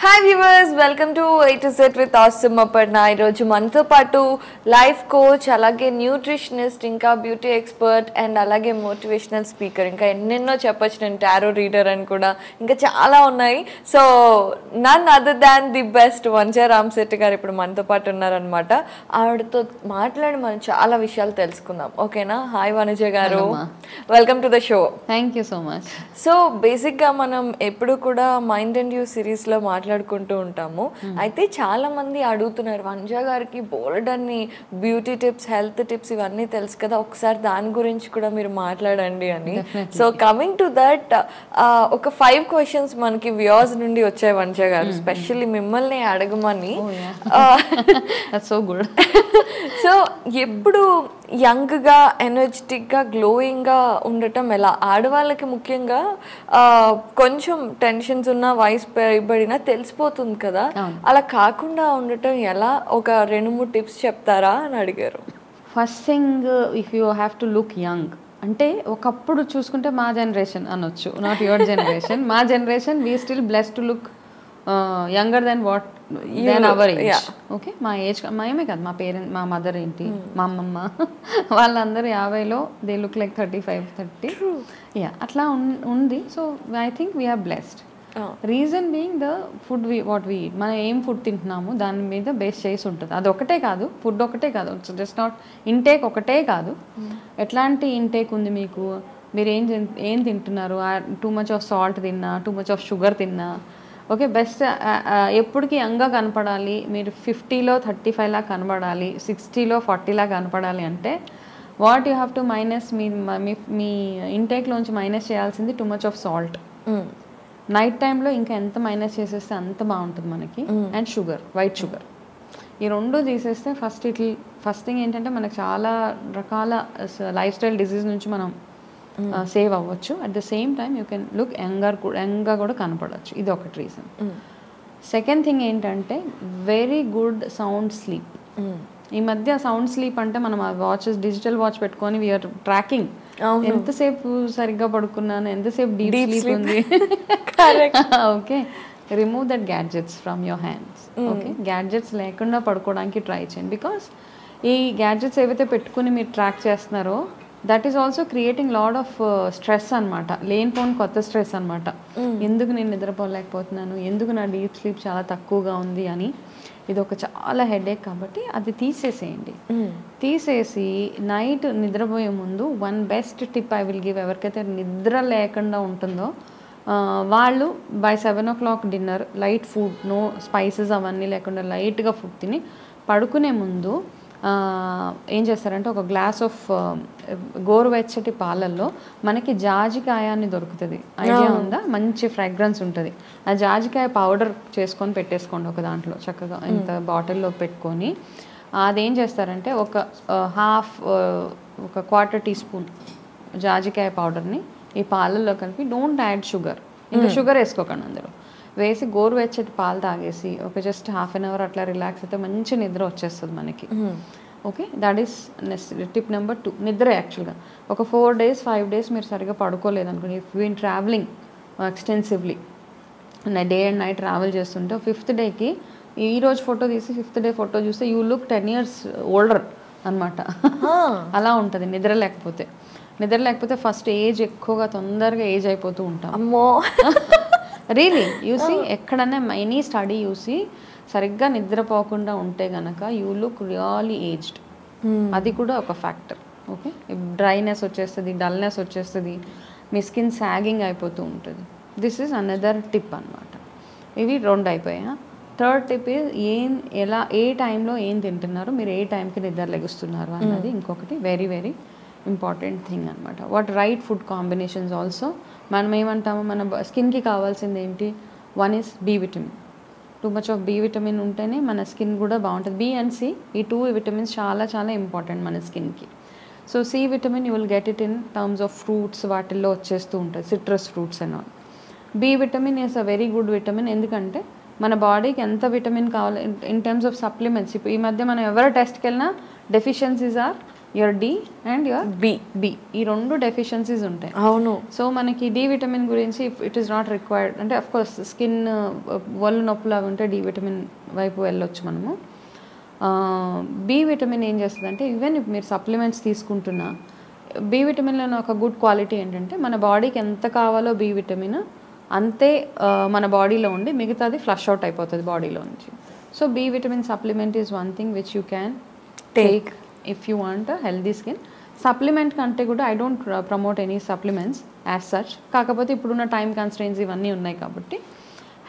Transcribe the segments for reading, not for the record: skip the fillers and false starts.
Hi viewers, welcome to A to Z with Awesome Aparna. ఈరోజు మనతో పాటు life coach, అలాగే న్యూట్రిషనిస్ట్, ఇంకా బ్యూటీ ఎక్స్పర్ట్ అండ్ అలాగే మోటివేషనల్ స్పీకర్, ఇంకా ఎన్నెన్నో చెప్పొచ్చు. నేను టారో రీడర్ అని కూడా, ఇంకా చాలా ఉన్నాయి. So none other than the best Vanja Ramashetty garu ఇప్పుడు మనతో పాటు ఉన్నారనమాట. ఆవిడతో మాట్లాడి మనం చాలా విషయాలు తెలుసుకుందాం. ఓకేనా? హాయ్ వనజ గారు, welcome to the show. Thank you so much. So బేసిక్గా మనం ఎప్పుడు కూడా మైండ్ అండ్ యూ సిరీస్లో మాట్లాడుకుంటూ ఉంటాము. అయితే చాలా మంది అడుగుతున్నారు, వంజా గారికి బోల్డ్ అన్ని బ్యూటీ టిప్స్, హెల్త్ టిప్స్ ఇవన్నీ తెలుసు కదా, ఒకసారి దాని గురించి కూడా మీరు మాట్లాడండి అని. సో కమింగ్ టు దట్, ఒక 5 క్వశ్చన్స్ మనకి వ్యూవర్స్ నుండి వచ్చాయి వంజా గారు, స్పెషల్లీ మిమ్మల్ని అడగమని. So good. సో ఎప్పుడు యంగ్గా, ఎనర్జెటిక్గా, గ్లోయింగ్గా ఉండటం ఎలా? ఆడవాళ్ళకి ముఖ్యంగా కొంచెం టెన్షన్స్ ఉన్న, వయసు పడినా తెలిసిపోతుంది కదా, అలా కాకుండా ఉండటం ఎలా? ఒక 2-3 టిప్స్ చెప్తారా అని అడిగారు. First thing, if you have to look young అంటే, ఒకప్పుడు చూసుకుంటే మా జనరేషన్ అనొచ్చు, నాట్ యువర్ జనరేషన్. మా generation we still blessed to look younger than what than our age. Okay, మా ఏజ్ మేమే కాదు, మా పేరెంట్, మా మదర్ ఏంటి, మా అమ్మమ్మ వాళ్ళందరూ 50లో దే లుక్ లైక్ 35, 30. యా, అట్లా ఉంది. So I think we're blessed. Reason being the food what we eat. మనం ఏం ఫుడ్ తింటున్నాము దాని మీద బేస్ చేసి ఉంటుంది. అది ఒకటే కాదు, ఫుడ్ ఒకటే కాదు, జస్ట్ నాట్ ఇంటేక్ ఒకటే కాదు. ఎట్లాంటి ఇంటేక్ ఉంది మీకు, మీరు ఏం తింటున్నారు, టూ మచ్ ఆఫ్ సాల్ట్ తిన్నా, టూ మచ్ ఆఫ్ షుగర్ తిన్నా. ఓకే, బెస్ట్ ఎప్పటికీ యంగ్గా కనపడాలి, మీరు 50లో 35లా కనపడాలి, 60లో 40లా కనపడాలి అంటే what you have to minus, మీ ఇంటేక్లోంచి మైనస్ చేయాల్సింది too much of salt. Night టైంలో ఇంకా ఎంత మైనస్ చేసేస్తే అంత బాగుంటుంది మనకి. అండ్ షుగర్, వైట్ షుగర్, ఈ 2 తీసేస్తే ఫస్ట్ థింగ్ ఏంటంటే మనకు చాలా రకాల లైఫ్ స్టైల్ డిజీజ్ నుంచి మనం సేవ్ అవ్వచ్చు. At the same time you can look యంగ్గా కూడా కనపడవచ్చు. ఇది ఒకటి రీజన్. సెకండ్ థింగ్ ఏంటంటే వెరీ గుడ్ సౌండ్ స్లీప్. ఈ మధ్య సౌండ్ స్లీప్ అంటే మనం ఆ వాచెస్, డిజిటల్ వాచ్ పెట్టుకొని వీఆర్ ట్రాకింగ్ ఎంతసేపు సరిగ్గా పడుకున్నాను, ఎంతసేపు డీప్ స్లీప్ ఉంది. Okay, remove that gadgets from your hands. Okay, gadgets లేకుండా పడుకోవడానికి ట్రై చేయండి. బికాస్ ఈ గ్యాడ్జెట్స్ ఏవైతే పెట్టుకుని మీరు ట్రాక్ చేస్తున్నారో that is also creating lot of stress అనమాట, లేనిపోని కొత్త స్ట్రెస్ అనమాట. ఎందుకు నేను నిద్రపోలేకపోతున్నాను, ఎందుకు నా డీప్ స్లీప్ చాలా తక్కువగా ఉంది అని. ఇది ఒక చాలా హెడేక్. కాబట్టి అది తీసేసేయండి. తీసేసి నైట్ నిద్రపోయే ముందు one best tip I will give. ఎవరికైతే నిద్ర లేకుండా ఉంటుందో వాళ్ళు by 7 o'clock dinner, light food, no spices అవన్నీ లేకుండా లైట్గా ఫుడ్ తిని పడుకునే ముందు ఏం చేస్తారంటే ఒక గ్లాస్ ఆఫ్ గోరువెచ్చటి పాలల్లో మనకి జాజికాయ అని దొరుకుతుంది, ఐడియా ఉందా? మంచి ఫ్రాగ్రెన్స్ ఉంటుంది. ఆ జాజికాయ పౌడర్ చేసుకొని పెట్టేసుకోండి ఒక దాంట్లో, చక్కగా ఇంత బాటిల్లో పెట్టుకొని అదేం చేస్తారంటే ఒక క్వార్టర్ టీ స్పూన్ జాజికాయ పౌడర్ని ఈ పాలల్లో కలిపి, డోంట్ యాడ్ షుగర్, ఇంకా షుగర్ వేసుకోకండి అందులో, వేసి గోరువెచ్చటి పాలు తాగేసి ఒక జస్ట్ ½ an hour అట్లా రిలాక్స్ అయితే మంచి నిద్ర వచ్చేస్తుంది మనకి. Okay, that is tip number 2. నిద్ర యాక్చువల్గా ఒక 4 days 5 days మీరు సరిగ్గా పడుకోలేదు అనుకోండి, if we're travelling extensively day and night travel చేస్తుంటే 5th డేకి ఈరోజు ఫోటో తీసి 5th డే ఫోటో చూస్తే యూ లుక్ 10 years ఓల్డర్ అనమాట. అలా ఉంటుంది నిద్ర లేకపోతే. ఫస్ట్ ఏజ్ ఎక్కువగా తొందరగా ఏజ్ అయిపోతూ ఉంటాం. అమ్మో, రియలీ యూసీ ఎక్కడన్నా ఎనీ స్టడీ యూసీ సరిగ్గా నిద్రపోకుండా ఉంటే గనక యూ లుక్ రియల్లీ ఏజ్డ్. అది కూడా ఒక ఫ్యాక్టర్. ఓకే, డ్రైనెస్ వచ్చేస్తుంది, డల్నెస్ వచ్చేస్తుంది, మీ స్కిన్ సాగింగ్ అయిపోతూ ఉంటుంది. దిస్ ఈజ్ అనదర్ టిప్ అనమాట. ఇవి 2 అయిపోయా. థర్డ్ టిప్ ఈజ్ ఏ టైంలో ఏం తింటున్నారు, మీరు ఏ టైంకి నిద్ర లెగుస్తున్నారు అన్నది ఇంకొకటి వెరీ వెరీ ఇంపార్టెంట్ థింగ్ అనమాట. What right food combinations also. మనం ఏమంటాము, మన స్కిన్కి కావాల్సింది ఏంటి? 1 is B vitamin. Two much of B vitamin ఉంటేనే మన స్కిన్ కూడా బాగుంటుంది. B and C, ఈ 2 విటమిన్స్ చాలా చాలా ఇంపార్టెంట్ మన స్కిన్కి. So C vitamin you will get it in terms of fruits, వాటిల్లో వచ్చేస్తూ ఉంటుంది, citrus fruits and all. B vitamin is a very good vitamin. ఎందుకంటే మన బాడీకి ఎంత విటమిన్ కావాలి ఇన్ టర్మ్స్ ఆఫ్ సప్లిమెంట్స్. ఇప్పుడు ఈ మధ్య మనం ఎవరు టెస్ట్కి వెళ్ళినా deficiencies are your D and your B ఈ 2 డెఫిషియన్సీస్ ఉంటాయి. అవును. సో మనకి డి విటమిన్ గురించి ఇట్ ఈస్ నాట్ రిక్వైర్డ్ అంటే అఫ్ కోర్స్ స్కిన్ ఒళ్ళు నొప్పులు అవి ఉంటే డి విటమిన్ వైపు వెళ్ళొచ్చు మనము. బి విటమిన్ ఏం చేస్తుంది అంటే ఈవెన్ మీరు సప్లిమెంట్స్ తీసుకుంటున్నా బి విటమిన్లో ఒక గుడ్ క్వాలిటీ ఏంటంటే మన బాడీకి ఎంత కావాలో బి విటమిన్ అంతే మన బాడీలో ఉండి మిగతాది ఫ్లష్ అవుట్ అయిపోతుంది బాడీలో నుంచి. So B vitamin supplement is one thing which you can take if you want healthy skin. Supplement కంటే కూడా I don't promote any supplements as such. కాకపోతే ఇప్పుడున్న టైం కన్స్ట్రెయిన్స్ ఇవన్నీ ఉన్నాయి కాబట్టి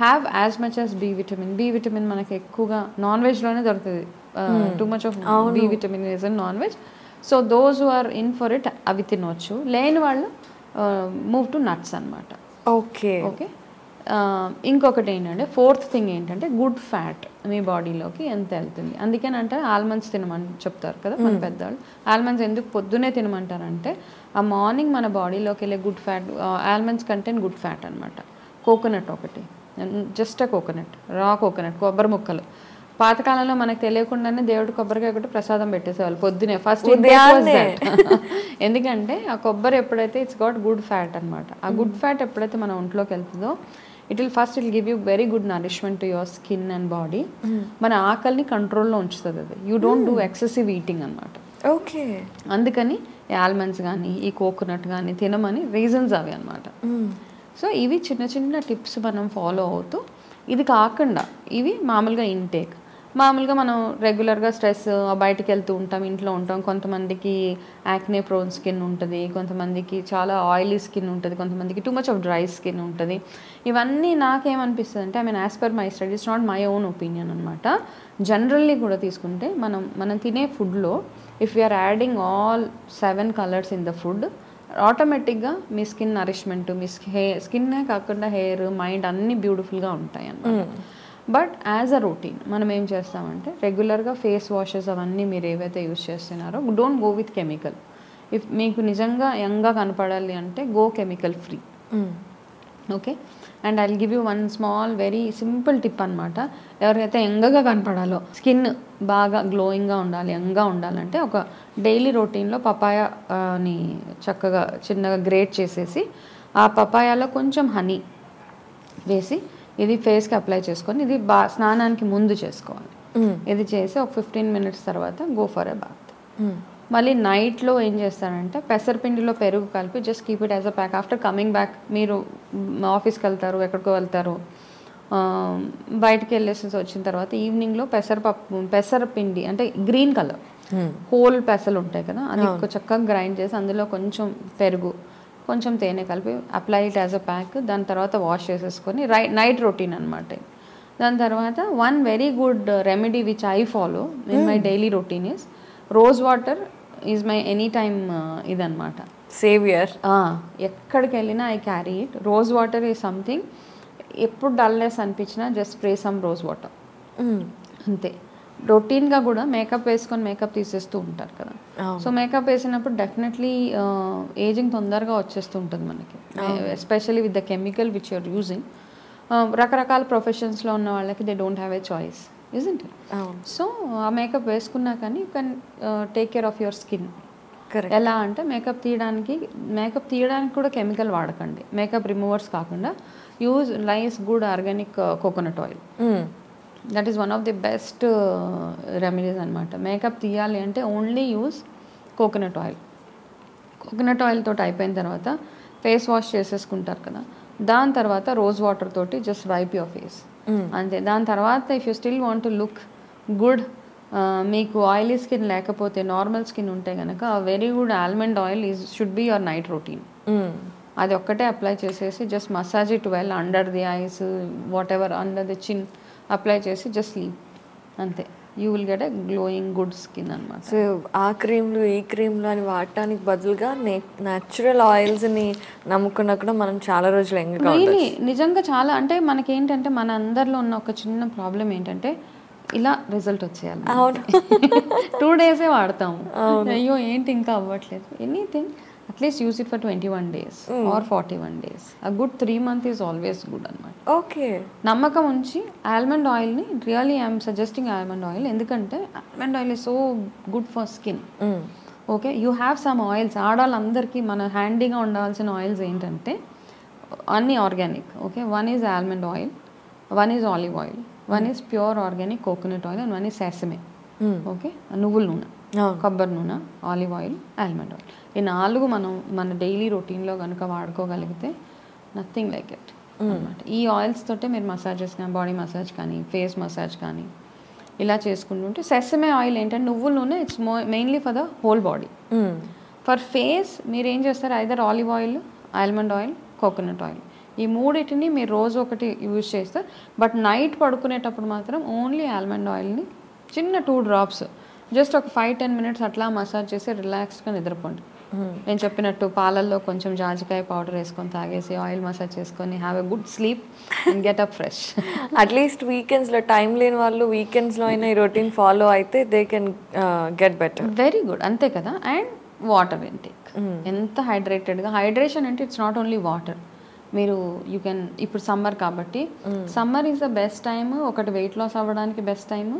have as much as B vitamin. B vitamin మనకి ఎక్కువగా non వెజ్లోనే దొరుకుతుంది. Too much of B vitamin is in non veg. So those who are in for it అవి తినవచ్చు. లేని వాళ్ళు మూవ్ టు నట్స్ అనమాట. ఓకే. ఓకే. ఇంకొకటి ఏంటంటే ఫోర్త్ థింగ్ ఏంటంటే గుడ్ ఫ్యాట్ మీ బాడీలోకి ఎంత వెళ్తుంది. అందుకేనంటే ఆల్మండ్స్ తినమని చెప్తారు కదా మన పెద్దవాళ్ళు. ఆల్మండ్స్ ఎందుకు పొద్దునే తినమంటారంటే ఆ మార్నింగ్ మన బాడీలోకి వెళ్ళే good fat, almonds content good fat అనమాట. కోకోనట్ ఒకటి, జస్ట్ కోకోనట్, రా కోకోనట్, కొబ్బరి ముక్కలు. పాతకాలంలో మనకు తెలియకుండానే దేవుడు కొబ్బరికాయ ఒకటి ప్రసాదం పెట్టేసేవాళ్ళు పొద్దునే. ఫస్ట్ ఎందుకంటే ఆ కొబ్బరి ఎప్పుడైతే ఇట్స్ గాట్ గుడ్ ఫ్యాట్ అనమాట. ఆ గుడ్ ఫ్యాట్ ఎప్పుడైతే మన ఒంట్లోకి వెళ్తుందో it will give you very good nourishment to your skin and body. మన ఆకలిని కంట్రోల్లో ఉంచుతుంది అది. You don't do excessive eating అనమాట. ఓకే. అందుకని ఆల్మండ్స్ కానీ ఈ కోకోనట్ కానీ తినమని రీజన్స్ అవి అనమాట. సో ఇవి చిన్న చిన్న టిప్స్ మనం ఫాలో అవుతూ, ఇది కాకుండా ఇవి మామూలుగా ఇంటేక్. మామూలుగా మనం రెగ్యులర్గా స్ట్రెస్ బయటికి వెళ్తూ ఉంటాం, ఇంట్లో ఉంటాం. కొంతమందికి యాక్నే ప్రోన్ స్కిన్ ఉంటుంది, కొంతమందికి చాలా ఆయిలీ స్కిన్ ఉంటుంది, కొంతమందికి too much of dry skin ఉంటుంది. ఇవన్నీ నాకేమనిపిస్తుంది అంటే I mean as per my studies, not my own opinion అనమాట. జనరల్లీ కూడా తీసుకుంటే మనం తినే ఫుడ్లో if you're adding all 7 colours in the food ఆటోమేటిక్గా మీ స్కిన్ నరిష్మెంట్, మీ స్కిన్నే కాకుండా హెయిర్, మైండ్ అన్నీ బ్యూటిఫుల్గా ఉంటాయి అన్నమాట. బట్ యాజ్ అ రొటీన్ మనం ఏం చేస్తామంటే రెగ్యులర్గా ఫేస్ వాషెస్ అవన్నీ మీరు ఏవైతే యూస్ చేస్తున్నారో don't go with chemical. If మీకు నిజంగా యంగ్గా కనపడాలి అంటే go chemical free. Okay. And I will give you one small very simple tip అనమాట. ఎవరికైతే యంగ్గా కనపడాలో, స్కిన్ బాగా గ్లోయింగ్గా ఉండాలి, యంగ్గా ఉండాలంటే ఒక డైలీ రొటీన్లో పపాయాని చక్కగా చిన్నగా గ్రేట్ చేసేసి ఆ పపాయాలో కొంచెం హనీ వేసి ఇది ఫేస్కి అప్లై చేసుకొని ఇది స్నానానికి ముందు చేసుకోవాలి. ఇది చేసి ఒక 15 minutes తర్వాత గో ఫర్ ఎ బాత్. మళ్ళీ నైట్లో ఏం చేస్తారంటే పెసరపిండిలో పెరుగు కలిపి just keep it as a pack. After coming back మీరు ఆఫీస్కి వెళ్తారు, ఎక్కడికో వెళ్తారు, బయటకు వెళ్ళేసి వచ్చిన తర్వాత ఈవినింగ్లో పెసరపిండి అంటే గ్రీన్ కలర్ హోల్ పెసలు ఉంటాయి కదా, అది చక్కగా గ్రైండ్ చేసి అందులో కొంచెం పెరుగు, కొంచెం తేనె కలిపి apply it as a pack. దాని తర్వాత వాష్ చేసేసుకొని నైట్ రొటీన్ అనమాట. దాని తర్వాత one very good remedy which I follow in my daily routine is rose water is my any time ఇదనమాట సేవియర్. ఎక్కడికి వెళ్ళినా I carry it. Rose water is something. ఎప్పుడు డల్నెస్ అనిపించినా just spray some rose water అంతే. రొటీన్గా కూడా makeup వేసుకొని makeup తీసేస్తూ ఉంటారు కదా. సో మేకప్ వేసినప్పుడు డెఫినెట్లీ ఏజింగ్ తొందరగా వచ్చేస్తూ ఉంటుంది మనకి, especially with the chemical which you're using. రకరకాల ప్రొఫెషన్స్లో ఉన్న వాళ్ళకి they don't have a choice, isn't it? So ఆ మేకప్ వేసుకున్నా కానీ you can take care of your skin. ఎలా అంటే మేకప్ తీయడానికి కూడా కెమికల్ వాడకండి. మేకప్ రిమూవర్స్ కాకుండా use nice good organic coconut oil. That is one of the best remedies అనమాట. మేకప్ తీయాలి అంటే only use coconut oil. Coconut oil తోటి అయిపోయిన తర్వాత ఫేస్ వాష్ చేసేసుకుంటారు కదా, దాని తర్వాత రోజ్ వాటర్ తోటి జస్ట్ వైప్ యువర్ ఫేస్ అంతే. దాని తర్వాత if you still want to look good, మీకు ఆయిలీ స్కిన్ లేకపోతే నార్మల్ స్కిన్ ఉంటే కనుక very good almond oil should be your night routine. అది ఒక్కటే అప్లై చేసేసి just massage it well under the ice, what ever under the చిన్ apply చేసి just sleep అంతే. You will get a glowing good skin అనమాట. So ఆ క్రీమ్లు ఈ క్రీమ్లు అని వాడటానికి బదులుగా న్యాచురల్ ఆయిల్స్ని నమ్ముకున్నా కూడా మనం చాలా రోజులు నిజంగా చాలా అంటే మనకేంటంటే మన అందరిలో ఉన్న ఒక చిన్న ప్రాబ్లం ఏంటంటే ఇలా రిజల్ట్ వచ్చేయాలి. 2 days వాడతాము, అయ్యో ఏంటి ఇంకా అవ్వట్లేదు. Anything at least use it for 21 days or 41 days. a good 3 months is always good అనమాట. ఓకే. నమ్మకం ఉంచి ఆల్మండ్ ఆయిల్ని really I'm suggesting almond oil. ఎందుకంటే almond oil is so good for skin. Okay, you have some oils. ఆడవాళ్ళందరికీ మన హ్యాండీగా ఉండాల్సిన oils ఏంటంటే అన్నీ organic. Okay, one is almond oil, one is olive oil, one is pure organic coconut oil, and one is sesame. Okay, నువ్వుల నూనె, కొబ్బరి నూనె, ఆలివ్ ఆయిల్, ఆల్మండ్ ఆయిల్. ఈ 4 మనం మన డైలీ రొటీన్లో కనుక వాడుకోగలిగితే నథింగ్ లైక్ ఇట్ అనమాట. ఈ ఆయిల్స్ తోటే మీరు మసాజెస్ కానీ, బాడీ మసాజ్ కానీ, ఫేస్ మసాజ్ కానీ ఇలా చేసుకుంటుంటే, సెసమే ఆయిల్ ఏంటంటే నువ్వుల నూనె, it's mainly for the whole body. For face మీరు ఏం చేస్తారు, either olive oil, almond oil, coconut oil, ఈ 3 మీరు రోజు ఒకటి యూజ్ చేస్తారు. బట్ నైట్ పడుకునేటప్పుడు మాత్రం ఓన్లీ ఆల్మండ్ ఆయిల్ని చిన్న 2 drops జస్ట్ ఒక 5-10 minutes అట్లా మసాజ్ చేసి రిలాక్స్గా నిద్రపోండి. నేను చెప్పినట్టు పాలల్లో కొంచెం జాజికాయ పౌడర్ వేసుకొని తాగేసి ఆయిల్ మసాజ్ చేసుకొని have a good sleep and get up fresh. At least వీకెండ్స్లో టైం లేని వాళ్ళు వీకెండ్స్లో అయినా ఈ రొటీన్ ఫాలో అయితే they can get better. Very good, అంతే కదా. అండ్ వాటర్ ఇంటేక్, ఎంత హైడ్రేటెడ్గా. హైడ్రేషన్ అంటే ఇట్స్ నాట్ ఓన్లీ వాటర్. మీరు యూ కెన్, ఇప్పుడు సమ్మర్ కాబట్టి summer is the best time. ఒకటి వెయిట్ లాస్ అవ్వడానికి బెస్ట్ టైమ్,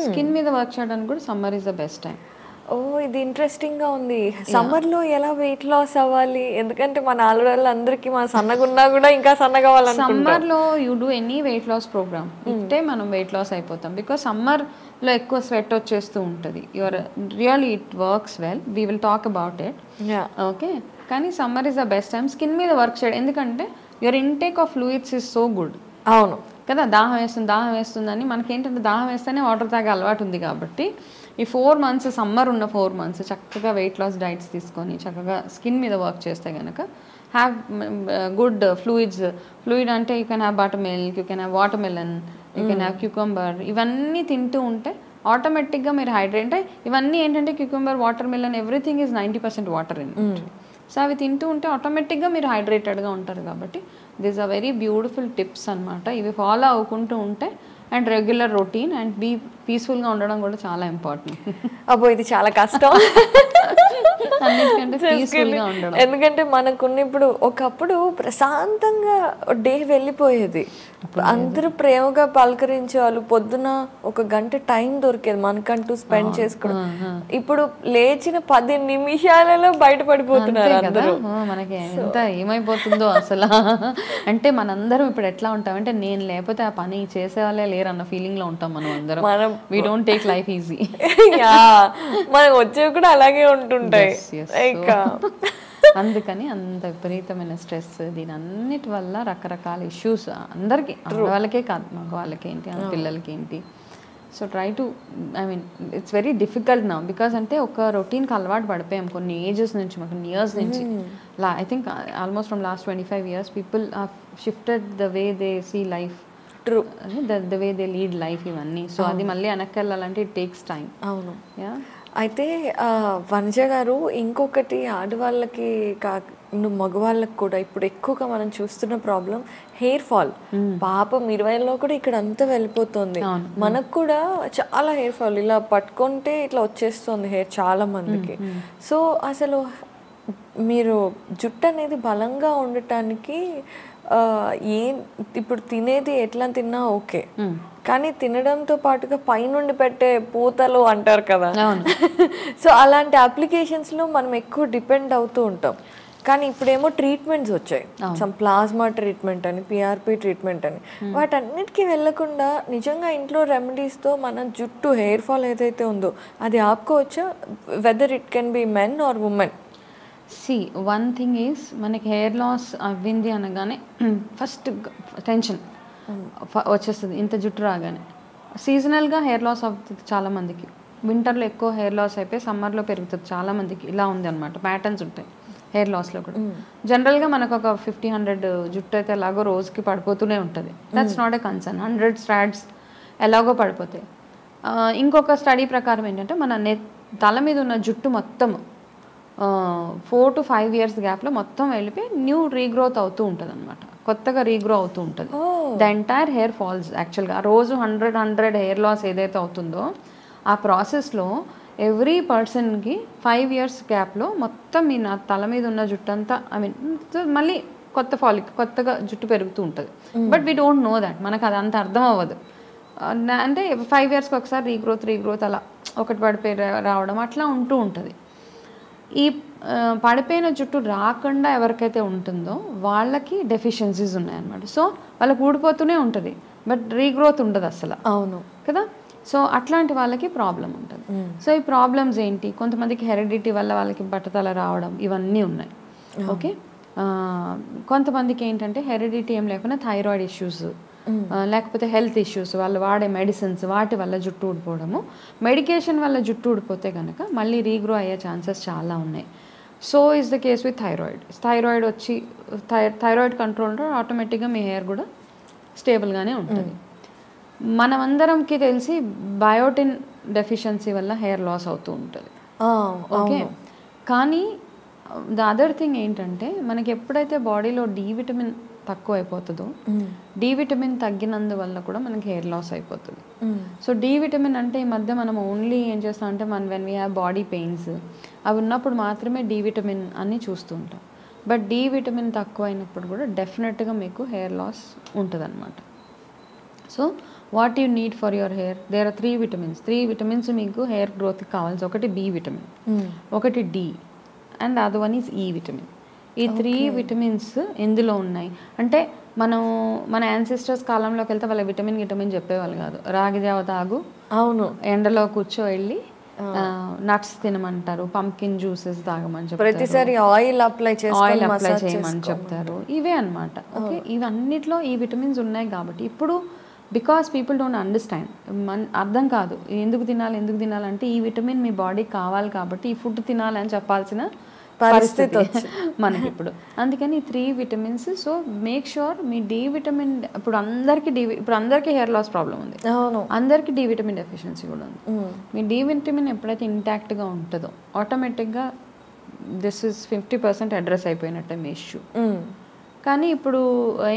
స్కిన్ మీద వర్క్ చేయడానికి కూడా summer is the best time. Oh, ఇది ఇంట్రెస్టింగ్గా ఉంది. సమ్మర్లో ఎలా వెయిట్ లాస్ అవ్వాలి? ఎందుకంటే మన ఆడవాళ్ళందరికీ మన సన్నగా ఉన్నా కూడా ఇంకా సన్నగా అవ్వాలని. సమ్మర్లో you do any weight loss program ఇట్టే మనం వెయిట్ లాస్ అయిపోతాం. బికాస్ సమ్మర్లో ఎక్కువ స్వెట్ వచ్చేస్తూ ఉంటుంది. Your really it works well, we will talk about it. Okay, కానీ summer is the best time skin మీద వర్క్ చేయడం. ఎందుకంటే your intake of fluids is so good. అవును కదా, దాహం వేస్తుందని మనకేంటంటే దాహం వేస్తేనే వాటర్ తాగే అలవాటు ఉంది. కాబట్టి ఈ 4 months, సమ్మర్ ఉన్న 4 months చక్కగా వెయిట్ లాస్ డైట్స్ తీసుకొని చక్కగా స్కిన్ మీద వర్క్ చేస్తే కనుక హ్యావ్ గుడ్ ఫ్లూయిడ్ అంటే you can have buttermilk, you can have watermelon, you can have cucumber. ఇవన్నీ తింటూ ఉంటే ఆటోమేటిక్గా మీరు హైడ్రేట్. అంటే ఇవన్నీ ఏంటంటే cucumber, watermelon, everything is 90% water in it. So అవి తింటూ ఉంటే ఆటోమేటిక్గా మీరు హైడ్రేటెడ్గా ఉంటారు. కాబట్టి this are very beautiful tips అనమాట. ఇవి ఫాలో అవ్వకుంటూ ఉంటే అండ్ రెగ్యులర్ రొటీన్ అండ్ పీస్ఫుల్గా ఉండడం కూడా చాలా ఇంపార్టెంట్. అబ్బో, ఇది చాలా కష్టం. అన్నిటికంటే పీస్ఫుల్గా ఉండడం. ఎందుకంటే మనకున్న ఇప్పుడు ఒకప్పుడు ప్రశాంతంగా డే వెళ్ళిపోయేది. అందరూ ప్రేమగా పలకరించేవాళ్ళు. పొద్దున 1 గంట టైం దొరికేది మనకంటూ స్పెండ్ చేసుకోవడం. ఇప్పుడు లేచిన 10 నిమిషాలలో బయటపడిపోతున్నారు అందరూ. మనకి ఎంత ఏమైపోతుందో అసలు. అంటే మనందరం ఇప్పుడు ఎట్లా ఉంటామంటే నేను లేకపోతే ఆ పని చేసేవాళ్ళే లేరు అన్న ఫీలింగ్ లో ఉంటాం మనం అందరం. We don't take life easy. మనకు వచ్చేవి కూడా అలాగే ఉంటుంటాయి. అందుకని అంత విపరీతమైన స్ట్రెస్, దీని అన్నిటి వల్ల రకరకాల ఇష్యూస్ అందరికీ, వాళ్ళకే కాదు మగవాళ్ళకి ఏంటి, పిల్లలకి ఏంటి. So try to, I mean it's very difficult now. Because అంటే ఒక రొటీన్కి అలవాటు పడిపోయాం కొన్ని ఏజెస్ నుంచి, కొన్ని ఇయర్స్ నుంచి. I think almost from last 25 years people have shifted the way they see life. True, the way they lead life ఇవన్నీ. So అది మళ్ళీ వెనక్కి వెళ్ళాలంటే ఇట్ టేక్స్ టైం. అవును. అయితే వనజ గారు, ఇంకొకటి ఆడవాళ్ళకి మగవాళ్ళకి కూడా ఇప్పుడు ఎక్కువగా మనం చూస్తున్న ప్రాబ్లం హెయిర్ ఫాల్. పాపం 20లో కూడా ఇక్కడ అంతా వెళ్ళిపోతుంది. మనకు కూడా చాలా హెయిర్ ఫాల్, ఇలా పట్టుకుంటే ఇట్లా వచ్చేస్తుంది హెయిర్ చాలా మందికి. సో అసలు మీరు జుట్టు అనేది బలంగా ఉండటానికి ఇప్పుడు తినేది ఎట్లా తిన్నా ఓకే, కానీ తినడంతో పాటుగా పైనుండి పెట్టే పూతలు అంటారు కదా, సో అలాంటి అప్లికేషన్స్లో మనం ఎక్కువ డిపెండ్ అవుతూ ఉంటాం. కానీ ఇప్పుడేమో ట్రీట్మెంట్స్ వచ్చాయి, సమ్ ప్లాస్మా ట్రీట్మెంట్ అని, పిఆర్పి ట్రీట్మెంట్ అని. వాటన్నిటికీ వెళ్ళకుండా నిజంగా ఇంట్లో రెమెడీస్తో మన జుట్టు హెయిర్ ఫాల్ ఏదైతే ఉందో అది ఆపుకోవచ్చా? Whether it can be men or women. One thing is, మనకి హెయిర్ లాస్ అవ్వింది అనగానే ఫస్ట్ టెన్షన్ వచ్చేస్తుంది. ఇంత జుట్టు రాగానే సీజనల్గా హెయిర్ లాస్ అవుతుంది చాలామందికి. వింటర్లో ఎక్కువ హెయిర్ లాస్ అయిపోయి సమ్మర్లో పెరుగుతుంది చాలామందికి. ఇలా ఉంది అనమాట, ప్యాటర్న్స్ ఉంటాయి హెయిర్ లాస్లో కూడా. జనరల్గా మనకు ఒక 50-100 జుట్టు అయితే ఎలాగో రోజుకి పడిపోతూనే ఉంటుంది. That's not a concern. 100 స్ట్రాడ్స్ ఎలాగో పడిపోతాయి. ఇంకొక స్టడీ ప్రకారం ఏంటంటే మన తల మీద ఉన్న జుట్టు మొత్తం 4 to 5 years గ్యాప్లో మొత్తం వెళ్ళిపోయి న్యూ రీగ్రోత్ అవుతూ ఉంటుంది అనమాట, కొత్తగా రీగ్రో అవుతూ ఉంటుంది. The entire hair falls. యాక్చువల్గా రోజు 100 హెయిర్ లాస్ ఏదైతే అవుతుందో ఆ ప్రాసెస్లో ఎవ్రీ పర్సన్కి 5 years గ్యాప్లో మొత్తం మీ నా తల మీద ఉన్న జుట్టు అంతా, ఐ మీన్ మళ్ళీ కొత్తగా జుట్టు పెరుగుతూ ఉంటుంది. But we don't know that. మనకు అది అంత అర్థం అవ్వదు. అంటే 5 yearsకి ఒకసారి రీగ్రోత్ అలా ఒకటి పడిపోయి రావడం అట్లా ఉంటూ ఉంటుంది. ఈ పడిపోయిన జుట్టు రాకుండా ఎవరికైతే ఉంటుందో వాళ్ళకి డెఫిషియన్సీస్ ఉన్నాయన్నమాట. సో వాళ్ళకి ఊడిపోతూనే ఉంటుంది, బట్ రీగ్రోత్ ఉండదు అసలు. అవును కదా. సో అట్లాంటి వాళ్ళకి ప్రాబ్లం ఉంటుంది. సో ఈ ప్రాబ్లమ్స్ ఏంటి, కొంతమందికి హెరిడిటీ వల్ల వాళ్ళకి బట్టతల రావడం ఇవన్నీ ఉన్నాయి. ఓకే. కొంతమందికి ఏంటంటే హెరిడిటీ ఏం లేకుండా థైరాయిడ్ ఇష్యూస్, లేకపోతే హెల్త్ ఇష్యూస్, వాళ్ళు వాడే మెడిసిన్స్ వాటి వల్ల జుట్టు ఊడిపోవడము. మెడికేషన్ వల్ల జుట్టు ఊడిపోతే కనుక మళ్ళీ రీగ్రో అయ్యే ఛాన్సెస్ చాలా ఉన్నాయి. So is the case with thyroid. Thyroid వచ్చి థైరాయిడ్ కంట్రోల్ ఆటోమేటిక్గా మీ హెయిర్ కూడా స్టేబుల్గానే ఉంటుంది. మనమందరంకి తెలిసి బయోటిన్ డెఫిషియన్సీ వల్ల హెయిర్ లాస్ అవుతూ ఉంటుంది. ఓకే. కానీ ద అదర్ థింగ్ ఏంటంటే మనకి ఎప్పుడైతే బాడీలో డి విటమిన్ తక్కువ అయిపోతుందో, డి విటమిన్ తగ్గినందువల్ల కూడా మనకి హెయిర్ లాస్ అయిపోతుంది. సో డి విటమిన్ అంటే ఈ మధ్య మనం ఓన్లీ ఏం చేస్తాం అంటే when we have body pains అవి ఉన్నప్పుడు మాత్రమే డి విటమిన్ అని చూస్తూ ఉంటాం. బట్ డి విటమిన్ తక్కువ అయినప్పుడు కూడా డెఫినెట్గా మీకు హెయిర్ లాస్ ఉంటుంది అనమాట. So what you need for your hair, there are 3 vitamins. 3 vitamins మీకు హెయిర్ గ్రోత్కి కావాల్సి, ఒకటి బి విటమిన్, ఒకటి D, and other one is E vitamin. ఈ 3 విటమిన్స్ ఎందులో ఉన్నాయి అంటే మన యాన్సిస్టర్స్ కాలంలోకి వెళ్తే వాళ్ళ విటమిన్ చెప్పేవాళ్ళు కాదు. రాగి జావ తాగు, అవును, ఎండలో కూర్చో వెళ్ళి నట్స్ తినమంటారు, పంకిన్ జ్యూసెస్ తాగమని చెప్తారు, ప్రతిసారి ఆయిల్ అప్లై చేయమని చెప్తారు. ఇవే అనమాట. ఓకే. ఇవన్నిట్లో ఈ విటమిన్స్ ఉన్నాయి కాబట్టి ఇప్పుడు బికాస్ పీపుల్ డోంట్ అండర్స్టాండ్, అర్థం కాదు ఎందుకు తినాలి అంటే ఈ విటమిన్ మీ బాడీకి కావాలి కాబట్టి ఈ ఫుడ్ తినాలి అని చెప్పాల్సిన పరిస్థితి మనకి ఇప్పుడు. అందుకని 3 విటమిన్స్. సో మేక్ ష్యూర్ మీ డి విటమిన్, ఇప్పుడు అందరికీ హెయిర్ లాస్ ప్రాబ్లం ఉంది, అందరికీ డి విటమిన్ డెఫిషియన్సీ కూడా ఉంది. మీ డి విటమిన్ ఎప్పుడైతే ఇంటాక్ట్గా ఉంటుందో ఆటోమేటిక్గా దిస్ ఇస్ 50% అడ్రస్ అయిపోయినట్టే మీ ఇష్యూ. కానీ ఇప్పుడు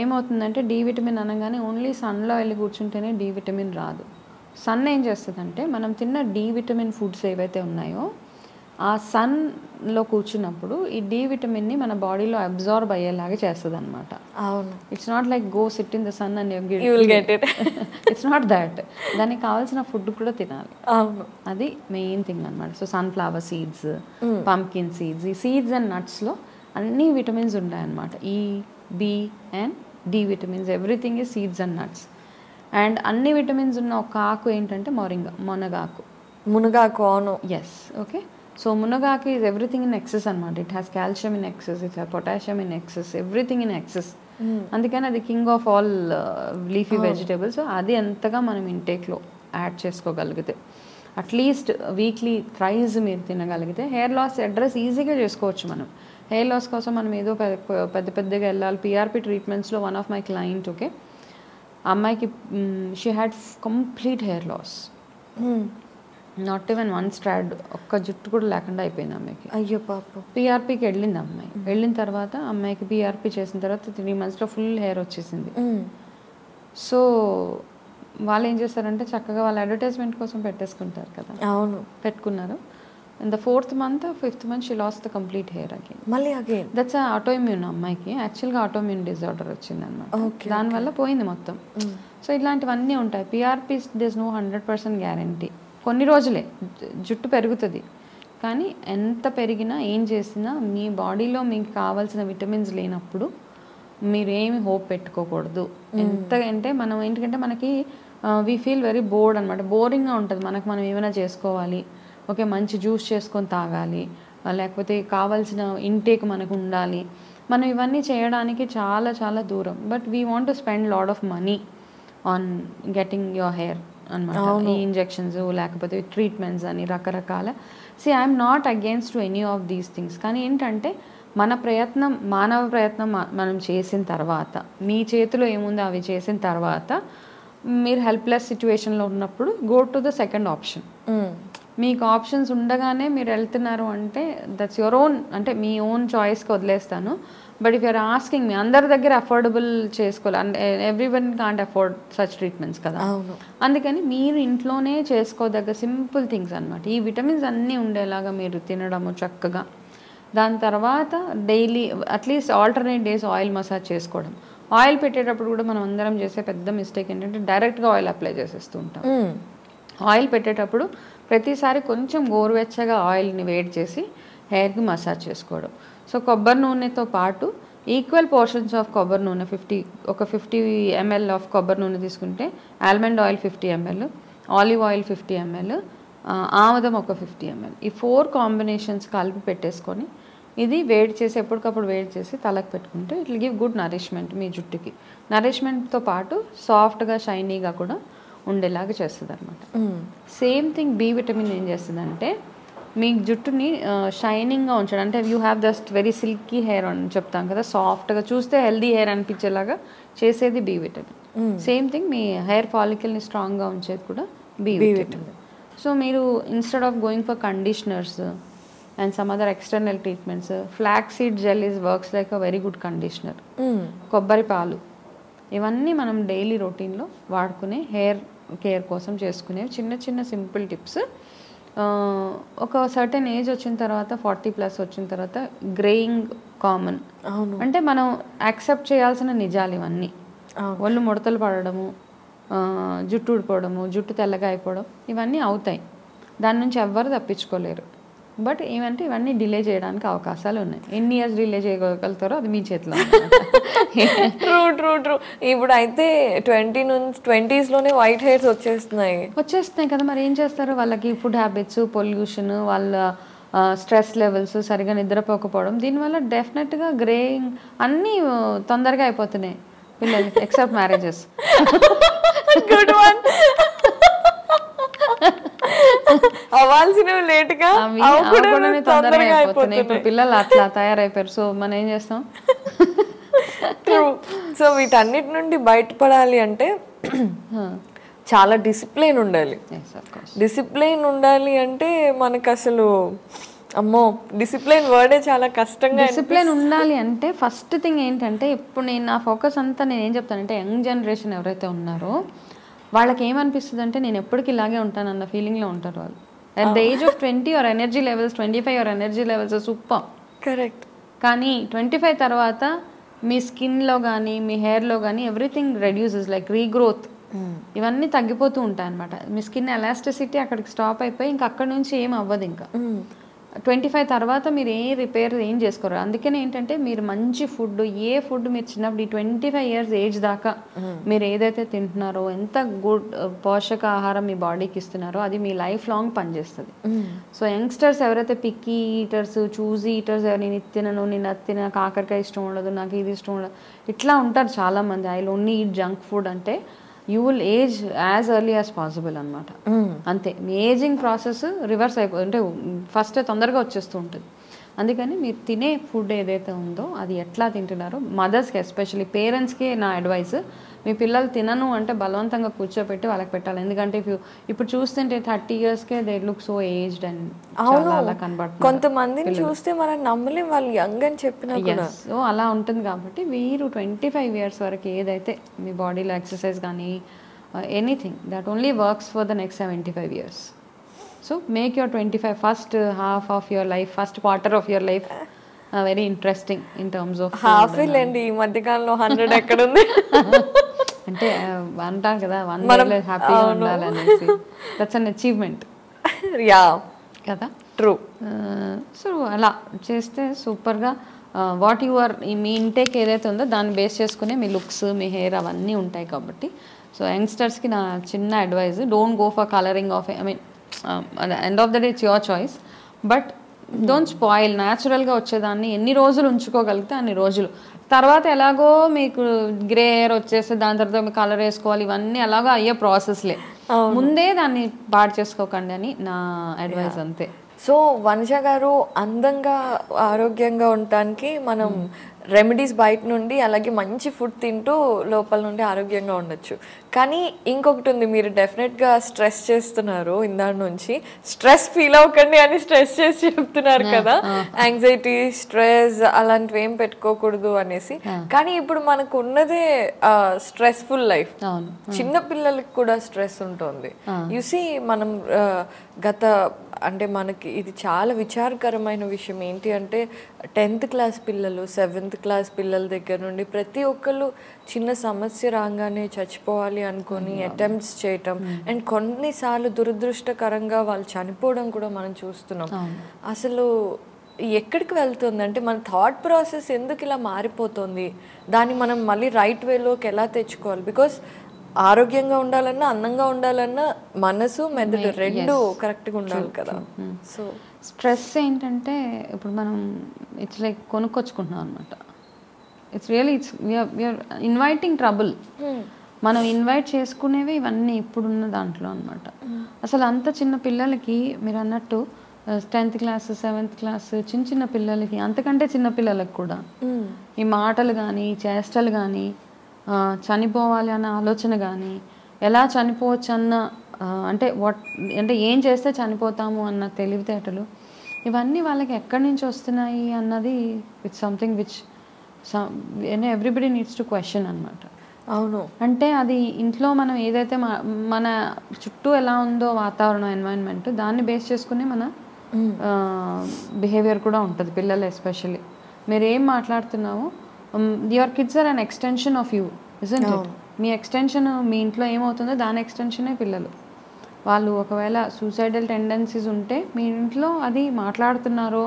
ఏమవుతుందంటే డి విటమిన్ అనగానే ఓన్లీ సన్లో వెళ్ళి కూర్చుంటేనే డి విటమిన్ రాదు. సన్ ఏం చేస్తుందంటే మనం తిన్న డి విటమిన్ ఫుడ్స్ ఏవైతే ఉన్నాయో ఆ సన్లో కూర్చున్నప్పుడు ఈ డి విటమిన్ని మన బాడీలో అబ్జార్బ్ అయ్యేలాగా చేస్తుంది అనమాట. అవును. It's not like go sit in the sun and you will get it. It's not that. దానికి కావాల్సిన ఫుడ్ కూడా తినాలి. అవును, అది మెయిన్ థింగ్ అనమాట. So sunflower seeds, pumpkin seeds, ఈ సీడ్స్ అండ్ నట్స్లో అన్ని విటమిన్స్ ఉంటాయన్నమాట. ఈ B and D vitamins, everything is seeds and nuts. And అన్ని విటమిన్స్ ఉన్న ఒక ఆకు ఏంటంటే మునగాకు. అవును. ఎస్. ఓకే. సో మునగాకు ఈజ్ ఎవ్రీథింగ్ ఇన్ ఎక్సెస్ అనమాట. It has calcium in excess, it has potassium in excess, everything in excess. అందుకని అది king of all leafy vegetables. అది ఎంతగా మనం ఇంటేక్లో యాడ్ చేసుకోగలిగితే, అట్లీస్ట్ వీక్లీ థ్రైస్ మీరు తినగలిగితే హెయిర్ లాస్ అడ్రస్ ఈజీగా చేసుకోవచ్చు. మనం హెయిర్ లాస్ కోసం మనం ఏదో పెద్దగా వెళ్ళాలి. పిఆర్పి ట్రీట్మెంట్స్లో one of my client, okay, అమ్మాయికి she had complete hair loss, not even 1 strand, ఒక్క జుట్టు కూడా లేకుండా అయిపోయింది అమ్మాయికి. అయ్యో పాప. పిఆర్పికి వెళ్ళింది అమ్మాయి. వెళ్ళిన తర్వాత అమ్మాయికి పిఆర్పి చేసిన తర్వాత 3 monthsలో ఫుల్ హెయిర్ వచ్చేసింది. సో వాళ్ళు ఏం చేస్తారంటే చక్కగా వాళ్ళ అడ్వర్టైజ్మెంట్ కోసం పెట్టేసుకుంటారు కదా. అవును, పెట్టుకున్నారు. In the 4th month or 5th month she lost the complete hair again. మళ్ళీ అగైన్. That's autoimmune. అమ్మాయికి యాక్చువల్గా ఆటోఇమ్యూన్ డిజార్డర్ వచ్చింది అనమాట. దానివల్ల పోయింది మొత్తం. సో ఇలాంటివన్నీ ఉంటాయి. PRP this no 100% guarantee. కొన్ని రోజులే జుట్టు పెరుగుతుంది, కానీ ఎంత పెరిగినా ఏం చేసినా మీ బాడీలో మీకు కావాల్సిన విటమిన్స్ లేనప్పుడు మీరు ఏమి హోప్ పెట్టుకోకూడదు. ఎంత అంటే మనం ఏంటంటే మనకి వీ ఫీల్ వెరీ బోర్డ్ అనమాట. బోరింగ్గా ఉంటుంది. మనం ఏమైనా చేసుకోవాలి, ఓకే, మంచి జ్యూస్ చేసుకొని తాగాలి, లేకపోతే కావాల్సిన ఇంటేక్ మనకు ఉండాలి. మనం ఇవన్నీ చేయడానికి చాలా చాలా దూరం. But we want to spend lot of money on getting your hair అనమాట. ఈ ఇంజెక్షన్స్ లేకపోతే ట్రీట్మెంట్స్ అని రకరకాల. I'm not against to any of these things. కానీ ఏంటంటే మానవ ప్రయత్నం మనం చేసిన తర్వాత, మీ చేతిలో ఏముందో అవి చేసిన తర్వాత మీరు హెల్ప్లెస్ సిచ్యువేషన్లో ఉన్నప్పుడు go to the second option. మీకు ఆప్షన్స్ ఉండగానే మీరు వెళ్తున్నారు అంటే దట్స్ యువర్ ఓన్, అంటే మీ ఓన్ చాయిస్కి వదిలేస్తాను. But if you're asking me, అందరి దగ్గర అఫోర్డబుల్ చేసుకోవాలి, అంటే everyone can't afford such treatments కదా. అందుకని మీరు ఇంట్లోనే చేసుకోదగ్గ సింపుల్ థింగ్స్ అనమాట. ఈ విటమిన్స్ అన్నీ ఉండేలాగా మీరు తినడము చక్కగా. దాని తర్వాత daily at least alternate days oil massage చేసుకోవడం. ఆయిల్ పెట్టేటప్పుడు కూడా మనం అందరం చేసే పెద్ద మిస్టేక్ ఏంటంటే డైరెక్ట్గా ఆయిల్ అప్లై చేసేస్తూ ఉంటాం. ఆయిల్ పెట్టేటప్పుడు ప్రతిసారి కొంచెం గోరువెచ్చగా ఆయిల్ని వేడి చేసి హెయిర్కి మసాజ్ చేసుకోవడం. సో కొబ్బరి నూనెతో పాటు ఈక్వల్ పోర్షన్స్ ఆఫ్ కొబ్బరి నూనె 50 ml ఆఫ్ కొబ్బరి నూనె తీసుకుంటే almond oil 50 ml, olive oil 50 ml, ఆముదం ఒక 50 ml, ఈ 4 కాంబినేషన్స్ కలిపి పెట్టేసుకొని ఇది వేడి చేసి ఎప్పటికప్పుడు వేడి చేసి తలకు పెట్టుకుంటే it will give good nourishment మీ జుట్టుకి. నరిష్మెంట్తో పాటు సాఫ్ట్గా షైనీగా కూడా ఉండేలాగా చేస్తుంది అనమాట. సేమ్ థింగ్ బి విటమిన్ ఏం చేస్తుందంటే మీ జుట్టుని షైనింగ్గా ఉంచడం. అంటే you have just very silky hair అని చెప్తాం కదా, సాఫ్ట్గా చూస్తే హెల్దీ హెయిర్ అనిపించేలాగా చేసేది బి విటమిన్. సేమ్ థింగ్ మీ హెయిర్ ఫాలికల్ని స్ట్రాంగ్గా ఉంచేది కూడా బి విటమిన్. సో మీరు instead of going for conditioners and some other external treatments, flaxseed gel works like a very good conditioner. కొబ్బరి పాలు ఇవన్నీ మనం డైలీ రొటీన్లో వాడుకునే హెయిర్ కేర్ కోసం చేసుకునే చిన్న చిన్న సింపుల్ టిప్స్. ఒక సర్టెన్ ఏజ్ వచ్చిన తర్వాత 40+ వచ్చిన తర్వాత గ్రేయింగ్ కామన్. అంటే మనం యాక్సెప్ట్ చేయాల్సిన నిజాలు ఇవన్నీ. ఒళ్ళు ముడతలు పడడము, జుట్టు ఊడిపోవడము, జుట్టు తెల్లగా అయిపోవడం ఇవన్నీ అవుతాయి. దాని నుంచి ఎవ్వరు తప్పించుకోలేరు. బట్ ఏమంటే ఇవన్నీ డిలే చేయడానికి అవకాశాలు ఉన్నాయి. ఎన్ని ఇయర్స్ డిలే చేయగలుగుతారో అది మీ చేతిలో. ట్రూ. ఇప్పుడు అయితే 20s వైట్ హెయిర్స్ వచ్చేస్తున్నాయి కదా. మరి ఏం చేస్తారు? వాళ్ళకి ఫుడ్ హ్యాబిట్స్, పొల్యూషన్, వాళ్ళ స్ట్రెస్ లెవెల్స్, సరిగా నిద్రపోకపోవడం, దీనివల్ల డెఫినెట్గా గ్రేయింగ్ అన్నీ తొందరగా అయిపోతున్నాయి పిల్లలకి, ఎక్సెప్ట్ మ్యారేజెస్. Good one. అవ్వాల్సినవి లేట్గా తొందరగా అయిపోతున్నాయి. ఇప్పుడు పిల్లలు అట్లా తయారైపోయారు. సో మనం ఏం చేస్తాం? ట్రూ. సో వీటన్నిటి నుండి బయటపడాలి అంటే చాలా డిసిప్లిన్ ఉండాలి. డిసిప్లిన్ ఉండాలి అంటే మనకు అసలు అమ్మో డిసిప్లిన్ వర్డే చాలా కష్టంగా. డిసిప్లిన్ ఉండాలి అంటే ఫస్ట్ థింగ్ ఏంటంటే, ఇప్పుడు నేను నా ఫోకస్ అంతా నేను ఏం చెప్తానంటే, యంగ్ జనరేషన్ ఎవరైతే ఉన్నారో వాళ్ళకి ఏమనిపిస్తుంది అంటే నేను ఎప్పటికీ ఇలాగే ఉంటాను అన్న ఫీలింగ్లో ఉంటారు వాళ్ళు. At the age of 20 your energy levels 25, your energy levels super. Correct. కానీ 25 తర్వాత మీ స్కిన్లో కానీ మీ హెయిర్లో కానీ ఎవ్రీథింగ్ రెడ్యూసెస్, లైక్ రీగ్రోత్ ఇవన్నీ తగ్గిపోతూ ఉంటాయి అనమాట. మీ స్కిన్ ఎలాస్టిసిటీ అక్కడికి స్టాప్ అయిపోయి ఇంకా అక్కడ నుంచి ఏం అవ్వదు. ఇంకా 25 తర్వాత మీరు రిపేర్ ఏం చేసుకోరు. అందుకనే ఏంటంటే మీరు మంచి ఫుడ్, ఏ ఫుడ్ మీరు చిన్నప్పుడు ఈ 25 ఇయర్స్ ఏజ్ దాకా మీరు ఏదైతే తింటున్నారో, ఎంత గుడ్ పోషక ఆహారం మీ బాడీకి ఇస్తున్నారో అది మీ లైఫ్ లాంగ్ పనిచేస్తుంది. సో యంగ్స్టర్స్ ఎవరైతే పిక్కీ ఈటర్స్, చూజీ ఈటర్స్, నేను ఇది తినను, నేను అది తిన, కాకరకాయ ఇష్టం ఉండదు, నాకు ఇది ఇష్టం ఉండదు, ఇట్లా ఉంటారు చాలామంది. I will only eat junk food అంటే you will age as early as possible అనమాట. అంతే, మీ ఏజింగ్ ప్రాసెస్ రివర్స్ అంటే ఫస్ట్ తొందరగా వచ్చేస్తూ ఉంటుంది. అందుకని మీరు తినే ఫుడ్ ఏదైతే ఉందో అది ఎట్లా తింటున్నారో, మదర్స్కి ఎస్పెషల్లీ పేరెంట్స్కి నా అడ్వైస్, మీ పిల్లలు తినను అంటే బలవంతంగా కూర్చోబెట్టి వాళ్ళకి పెట్టాలి. ఎందుకంటే ఇప్పుడు చూస్తుంటే 30 ఇయర్స్కే they look so aged and చాలా కనబడుతుంది. కొంతమందిని చూస్తే మనం నమ్మలేం వాళ్ళు యంగ్ అని చెప్పినా. సో అలా ఉంటుంది కాబట్టి మీరు 25 ఇయర్స్ వరకు ఏదైతే మీ బాడీలో ఎక్సర్సైజ్ కానీ anything that only works for the next 75 years. So make your 25 first half of your life, first quarter of your life very interesting in terms of half. లేండి ఈ మధ్యకాలంలో 100 ఎక్కడ ఉంది అంటే అంటారు కదా 1 డే హ్యాపీగా ఉండాలనేసి. That's an achievement. యా కదా. ట్రూ. సో అలా చేస్తే సూపర్గా వాట్ యువర్ మీ ఇంటేక్ ఏదైతే ఉందో దాన్ని బేస్ చేసుకునే మీ లుక్స్, మీ హెయిర్ అవన్నీ ఉంటాయి కాబట్టి. సో యంగ్స్టర్స్కి నా చిన్న advice, don't go for colouring of, I mean end of the day it's your choice, but don't spoil. న్యాచురల్గా వచ్చేదాన్ని ఎన్ని రోజులు ఉంచుకోగలిగితే అన్ని రోజులు. తర్వాత ఎలాగో మీకు గ్రే హెయిర్ వచ్చేస్తే దాని తర్వాత మీకు కలర్ వేసుకోవాలి, ఇవన్నీ ఎలాగో అయ్యే ప్రాసెస్లే. ముందే దాన్ని పాడు చేసుకోకండి అని నా అడ్వైస్. అంతే. సో వనజ గారు, అందంగా ఆరోగ్యంగా ఉండటానికి మనం రెమెడీస్ బయట నుండి, అలాగే మంచి ఫుడ్ తింటూ లోపల నుండి ఆరోగ్యంగా ఉండొచ్చు. కానీ ఇంకొకటి ఉంది, మీరు డెఫినెట్గా స్ట్రెస్ చేస్తున్నారు ఇందాక నుంచి. స్ట్రెస్ ఫీల్ అవ్వకండి అని స్ట్రెస్ చేసి చెప్తున్నారు కదా, యాంగ్జైటీ, స్ట్రెస్ అలాంటివి ఏం పెట్టుకోకూడదు అనేసి. కానీ ఇప్పుడు మనకు ఉన్నదే స్ట్రెస్ఫుల్ లైఫ్. చిన్న పిల్లలకి కూడా స్ట్రెస్ ఉంటుంది. యూసి మనం గత అంటే మనకి ఇది చాలా విచారకరమైన విషయం ఏంటి అంటే 10th క్లాస్ పిల్లలు, 7th క్లాస్ పిల్లల దగ్గర నుండి ప్రతి ఒక్కళ్ళు చిన్న సమస్య రాగానే చచ్చిపోవాలి అనుకొని అటెంప్ట్స్ చేయటం, అండ్ కొన్నిసార్లు దురదృష్టకరంగా వాళ్ళు చనిపోవడం కూడా మనం చూస్తున్నాం. అసలు ఎక్కడికి వెళ్తుంది అంటే మన థాట్ ప్రాసెస్ ఎందుకు ఇలా మారిపోతుంది, దాన్ని మనం మళ్ళీ రైట్ వేలోకి ఎలా తెచ్చుకోవాలి? బికాస్ ఆరోగ్యంగా ఉండాలన్నా అందంగా ఉండాలన్నా మనసు మెదడు రెండు కరెక్ట్గా ఉండాలి కదా. సో స్ట్రెస్ ఏంటంటే ఇప్పుడు మనం ఇట్స్ లైక్ కొనుక్కొచ్చుకుంటున్నాం అనమాట. It's really we're inviting trouble. మనం ఇన్వైట్ చేసుకునేవి ఇవన్నీ ఇప్పుడున్న దాంట్లో అనమాట. అసలు అంత చిన్న పిల్లలకి మీరు అన్నట్టు 10th క్లాస్ 7th క్లాస్ చిన్న చిన్న పిల్లలకి, అంతకంటే చిన్న పిల్లలకు కూడా ఈ మాటలు కానీ చేష్టలు కానీ, చనిపోవాలి అన్న ఆలోచన కానీ, ఎలా చనిపోవచ్చు అన్న అంటే ఏం చేస్తే చనిపోతాము అన్న తెలివితేటలు, ఇవన్నీ వాళ్ళకి ఎక్కడి నుంచి వస్తున్నాయి అన్నది it's something which everybody needs to question అనమాట. అవును. అంటే అది ఇంట్లో మనం ఏదైతే మన చుట్టూ ఎలా ఉందో వాతావరణం, ఎన్వైరన్మెంట్, దాన్ని బేస్ చేసుకుని మన బిహేవియర్ కూడా ఉంటుంది పిల్లలు ఎస్పెషల్లీ. మీరు ఏం మాట్లాడుతున్నావు, your kids are an extension of you, isn't it? మీ ఎక్స్టెన్షన్, మీ ఇంట్లో ఏమవుతుందో దాని ఎక్స్టెన్షనే పిల్లలు. వాళ్ళు ఒకవేళ సూసైడల్ టెండెన్సీస్ ఉంటే మీ ఇంట్లో అది మాట్లాడుతున్నారో,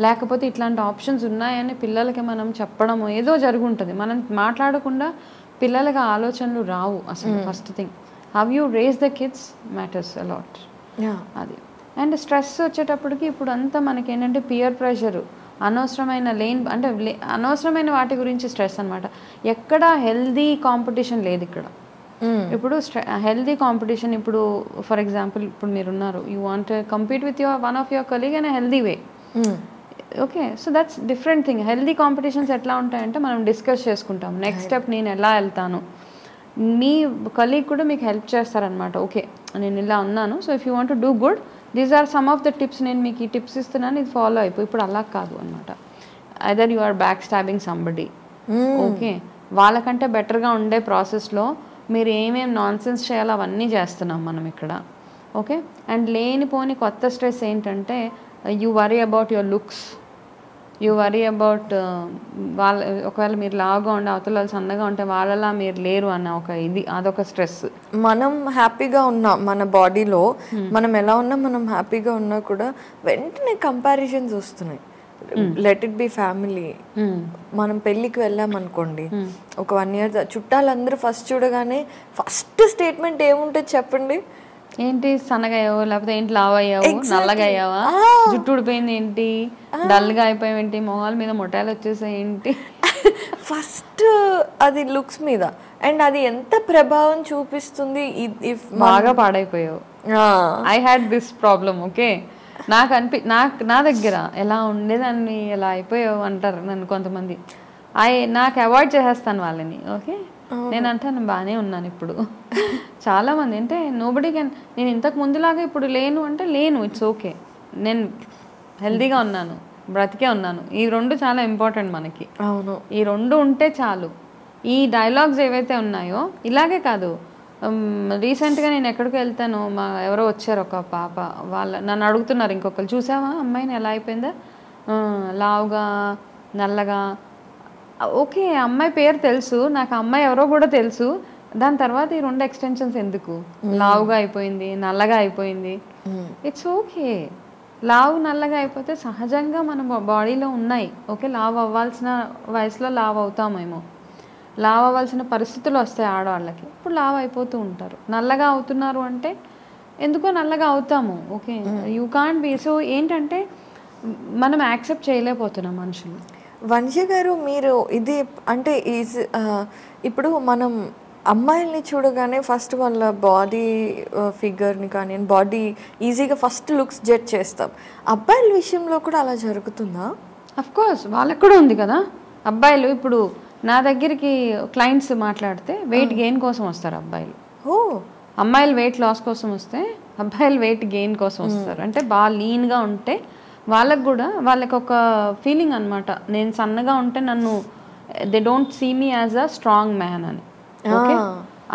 లేకపోతే ఇట్లాంటి ఆప్షన్స్ ఉన్నాయని పిల్లలకి మనం చెప్పడము ఏదో జరుగుంటుంది. మనం మాట్లాడకుండా పిల్లలకి ఆలోచనలు రావు అసలు. First thing, how you raise the kids matters a lot. అది. అండ్ స్ట్రెస్ వచ్చేటప్పటికి ఇప్పుడు అంతా మనకి ఏంటంటే పియర్ ప్రెషరు, అనవసరమైన అనవసరమైన వాటి గురించి స్ట్రెస్ అనమాట. ఎక్కడ హెల్దీ కాంపిటీషన్ లేదు ఇక్కడ. ఇప్పుడు హెల్దీ కాంపిటీషన్, ఇప్పుడు ఫర్ ఎగ్జాంపుల్ ఇప్పుడు మీరున్నారు, you want compete with one of your colleague in healthy way. Okay, so that's different thing. Healthy competitions ఎట్లా ఉంటాయంటే మనం డిస్కస్ చేసుకుంటాం, నెక్స్ట్ స్టెప్ నేను ఎలా వెళ్తాను. మీ కలీగ్ కూడా మీకు హెల్ప్ చేస్తారనమాట. ఓకే, నేను ఇలా ఉన్నాను, so if you want to do good, these are some of the tips, నేను మీకు ఈ టిప్స్ ఇస్తున్నాను, ఇది ఫాలో అయిపోయి. ఇప్పుడు అలా కాదు అనమాట. Either you are back stabbing somebody. Okay, వాళ్ళకంటే బెటర్గా ఉండే ప్రాసెస్లో మీరు ఏమేమి నాన్ సెన్స్ చేయాలో అవన్నీ చేస్తున్నాం మనం ఇక్కడ. ఓకే, అండ్ లేనిపోని కొత్త స్ట్రెస్ ఏంటంటే you worry about your looks, you worry about ఒకవేళ మీరు లావుగా ఉండే అవతల వాళ్ళు సన్నగా ఉంటే వాళ్ళలా మీరు లేరు అన్న అదొక స్ట్రెస్. మనం హ్యాపీగా ఉన్నా మన బాడీలో, మనం ఎలా ఉన్నా, మనం హ్యాపీగా ఉన్నా కూడా వెంటనే కంపారిజన్స్ వస్తున్నాయి. Let it be family. మనం పెళ్ళికి వెళ్ళామనుకోండి, ఒక 1 year చుట్టాలందరూ ఫస్ట్ చూడగానే ఫస్ట్ స్టేట్మెంట్ ఏముంటుంది చెప్పండి? ఏంటి సన్నగా అయ్యావు, లేకపోతే ఏంటి లావు అయ్యావు, నల్లగా అయ్యావా, జుట్టు ఊడిపోయింది ఏంటి, డల్గా అయిపోయావు ఏంటి, మొహాల మీద మొటాలు వచ్చేసాయి ఏంటి. ఫస్ట్ అది లుక్స్ మీద. అండ్ అది ఎంత ప్రభావం చూపిస్తుంది. ఇఫ్ బాగా పాడైపోయావు. I had this problem. Okay, నా దగ్గర ఎలా ఉండేదాన్ని, ఎలా అయిపోయావు అంటారు నన్ను కొంతమంది. నాకు అవాయిడ్ చేసేస్తాను వాళ్ళని. ఓకే, నేను అంటాను బాగానే ఉన్నాను ఇప్పుడు. చాలామంది అంటే నోబడీ కెన్, నేను ఇంతకు ముందులాగా ఇప్పుడు లేను అంటే లేను, ఇట్స్ ఓకే, నేను హెల్దీగా ఉన్నాను, బ్రతికే ఉన్నాను. ఈ రెండు చాలా ఇంపార్టెంట్ మనకి. అవును, ఈ రెండు ఉంటే చాలు. ఈ డైలాగ్స్ ఏవైతే ఉన్నాయో ఇలాగే కాదు. రీసెంట్గా నేను ఎక్కడికి వెళ్తాను, ఎవరో వచ్చారు ఒక పాప, నన్ను అడుగుతున్నారు ఇంకొకరు, చూసావా అమ్మాయిని ఎలా అయిపోయిందా, లావుగా నల్లగా. ఓకే, అమ్మాయి పేరు తెలుసు నాకు, అమ్మాయి ఎవరో కూడా తెలుసు. దాని తర్వాత ఈ 2 ఎక్స్టెన్షన్స్ ఎందుకు? లావుగా అయిపోయింది, నల్లగా అయిపోయింది, ఇట్స్ ఓకే. లావు నల్లగా అయిపోతే సహజంగా మన బాడీలో ఉన్నాయి. ఓకే, లావు అవ్వాల్సిన వయసులో లావు అవుతామేమో, లావు అవ్వాల్సిన పరిస్థితులు వస్తాయి ఆడవాళ్ళకి, ఇప్పుడు లావు అయిపోతూ ఉంటారు. నల్లగా అవుతున్నారు అంటే ఎందుకో నల్లగా అవుతాము. Okay, you can't be. So ఏంటంటే మనం యాక్సెప్ట్ చేయలేకపోతున్నాం మనుషులు. వంశ గారు, మీరు ఇది అంటే ఇప్పుడు మనం అమ్మాయిల్ని చూడగానే ఫస్ట్ వాళ్ళ బాడీ ఫిగర్ని కానీ బాడీ ఈజీగా ఫస్ట్ లుక్స్ జడ్జ్ చేస్తాం. అబ్బాయిల విషయంలో కూడా అలా జరుగుతుందా? అఫ్ కోర్స్, వాళ్ళకి కూడా ఉంది కదా. అబ్బాయిలు ఇప్పుడు నా దగ్గరికి క్లయింట్స్ మాట్లాడితే వెయిట్ గెయిన్ కోసం వస్తారు అబ్బాయిలు. అమ్మాయిలు వెయిట్ లాస్ కోసం వస్తే అబ్బాయిలు వెయిట్ గెయిన్ కోసం వస్తారు. అంటే బాగా లీన్గా ఉంటే వాళ్ళకు కూడా వాళ్ళకి ఒక ఫీలింగ్ అనమాట, నేను సన్నగా ఉంటే నన్ను they don't see me as a strong man అని. ఓకే,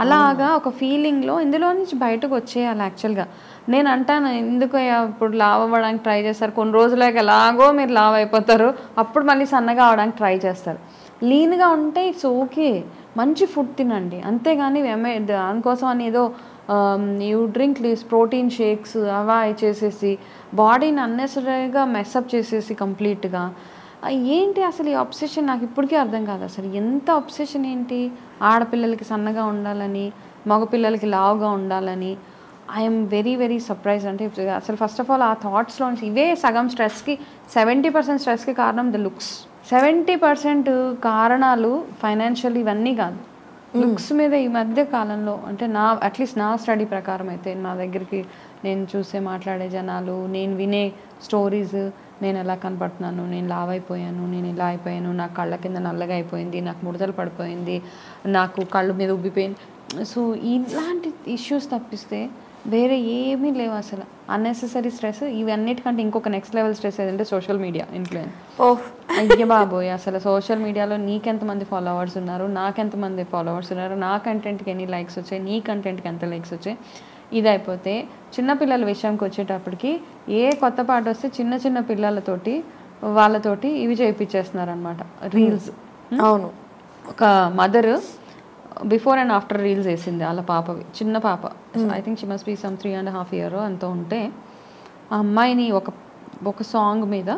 అలాగా ఒక ఫీలింగ్లో ఇందులో నుంచి బయటకు వచ్చేయాలి. యాక్చువల్గా నేను అంటాను, ఎందుకు ఇప్పుడు లావ్ అవ్వడానికి ట్రై చేస్తారు, కొన్ని రోజులకి ఎలాగో మీరు లావ్ అయిపోతారు, అప్పుడు మళ్ళీ సన్నగా అవడానికి ట్రై చేస్తారు. లీన్గా ఉంటే ఇట్స్ ఓకే, మంచి ఫుడ్ తినండి, అంతేగాని దానికోసం అని ఏదో you drink less protein shakes అవా చేసేసి బాడీని అన్నెసరీగా మెస్అప్ చేసేసి కంప్లీట్గా. ఏంటి అసలు ఈ అబ్సెషన్ నాకు ఇప్పటికీ అర్థం కాదు. అసలు ఎంత అబ్సెషన్ ఏంటి, ఆడపిల్లలకి సన్నగా ఉండాలని, మగపిల్లలకి లావుగా ఉండాలని. I'm very very surprise. అంటే అసలు ఫస్ట్ ఆఫ్ ఆల్ ఆ థాట్స్లోంచి ఇవే సగం స్ట్రెస్కి 70% స్ట్రెస్కి కారణం ద లుక్స్. 70% కారణాలు ఫైనాన్షియల్ ఇవన్నీ కాదు, లుక్స్ మీద ఈ మధ్య కాలంలో. అంటే అట్లీస్ట్ నా స్టడీ ప్రకారం అయితే, నా దగ్గరికి నేను చూసే మాట్లాడే జనాలు, నేను వినే స్టోరీస్, నేను ఎలా కనపడుతున్నాను, నేను లావ్ అయిపోయాను, నేను ఇలా అయిపోయాను, నాకు కళ్ళ కింద నల్లగా అయిపోయింది, నాకు ముడతలు పడిపోయింది, నాకు కళ్ళు మీద ఉబ్బిపోయింది. సో ఇలాంటి ఇష్యూస్ తప్పిస్తే వేరే ఏమీ లేవు అసలు. Unnecessary stress. ఇవన్నిటికంటే ఇంకొక నెక్స్ట్ లెవెల్ స్ట్రెస్ ఏదంటే సోషల్ మీడియా ఇన్ఫ్లుయెన్స్. అయ్య బాబోయ్, అసలు సోషల్ మీడియాలో నీకెంతమంది ఫాలోవర్స్ ఉన్నారు, నాకెంతమంది ఫాలోవర్స్ ఉన్నారు, నా కంటెంట్కి ఎన్ని లైక్స్ వచ్చాయి, నీ కంటెంట్కి ఎంత లైక్స్ వచ్చాయి. ఇది అయిపోతే చిన్నపిల్లల విషయంకి వచ్చేటప్పటికి ఏ కొత్త పాట వస్తే చిన్న చిన్న పిల్లలతోటి వాళ్ళతోటి ఇవి చేయించేస్తున్నారు అనమాట, రీల్స్. అవును, ఒక mother before and after reels వేసింది వాళ్ళ పాపవి, చిన్న పాప. I think she must be some 3.5 years అంత ఉంటే, ఆ అమ్మాయిని ఒక సాంగ్ మీద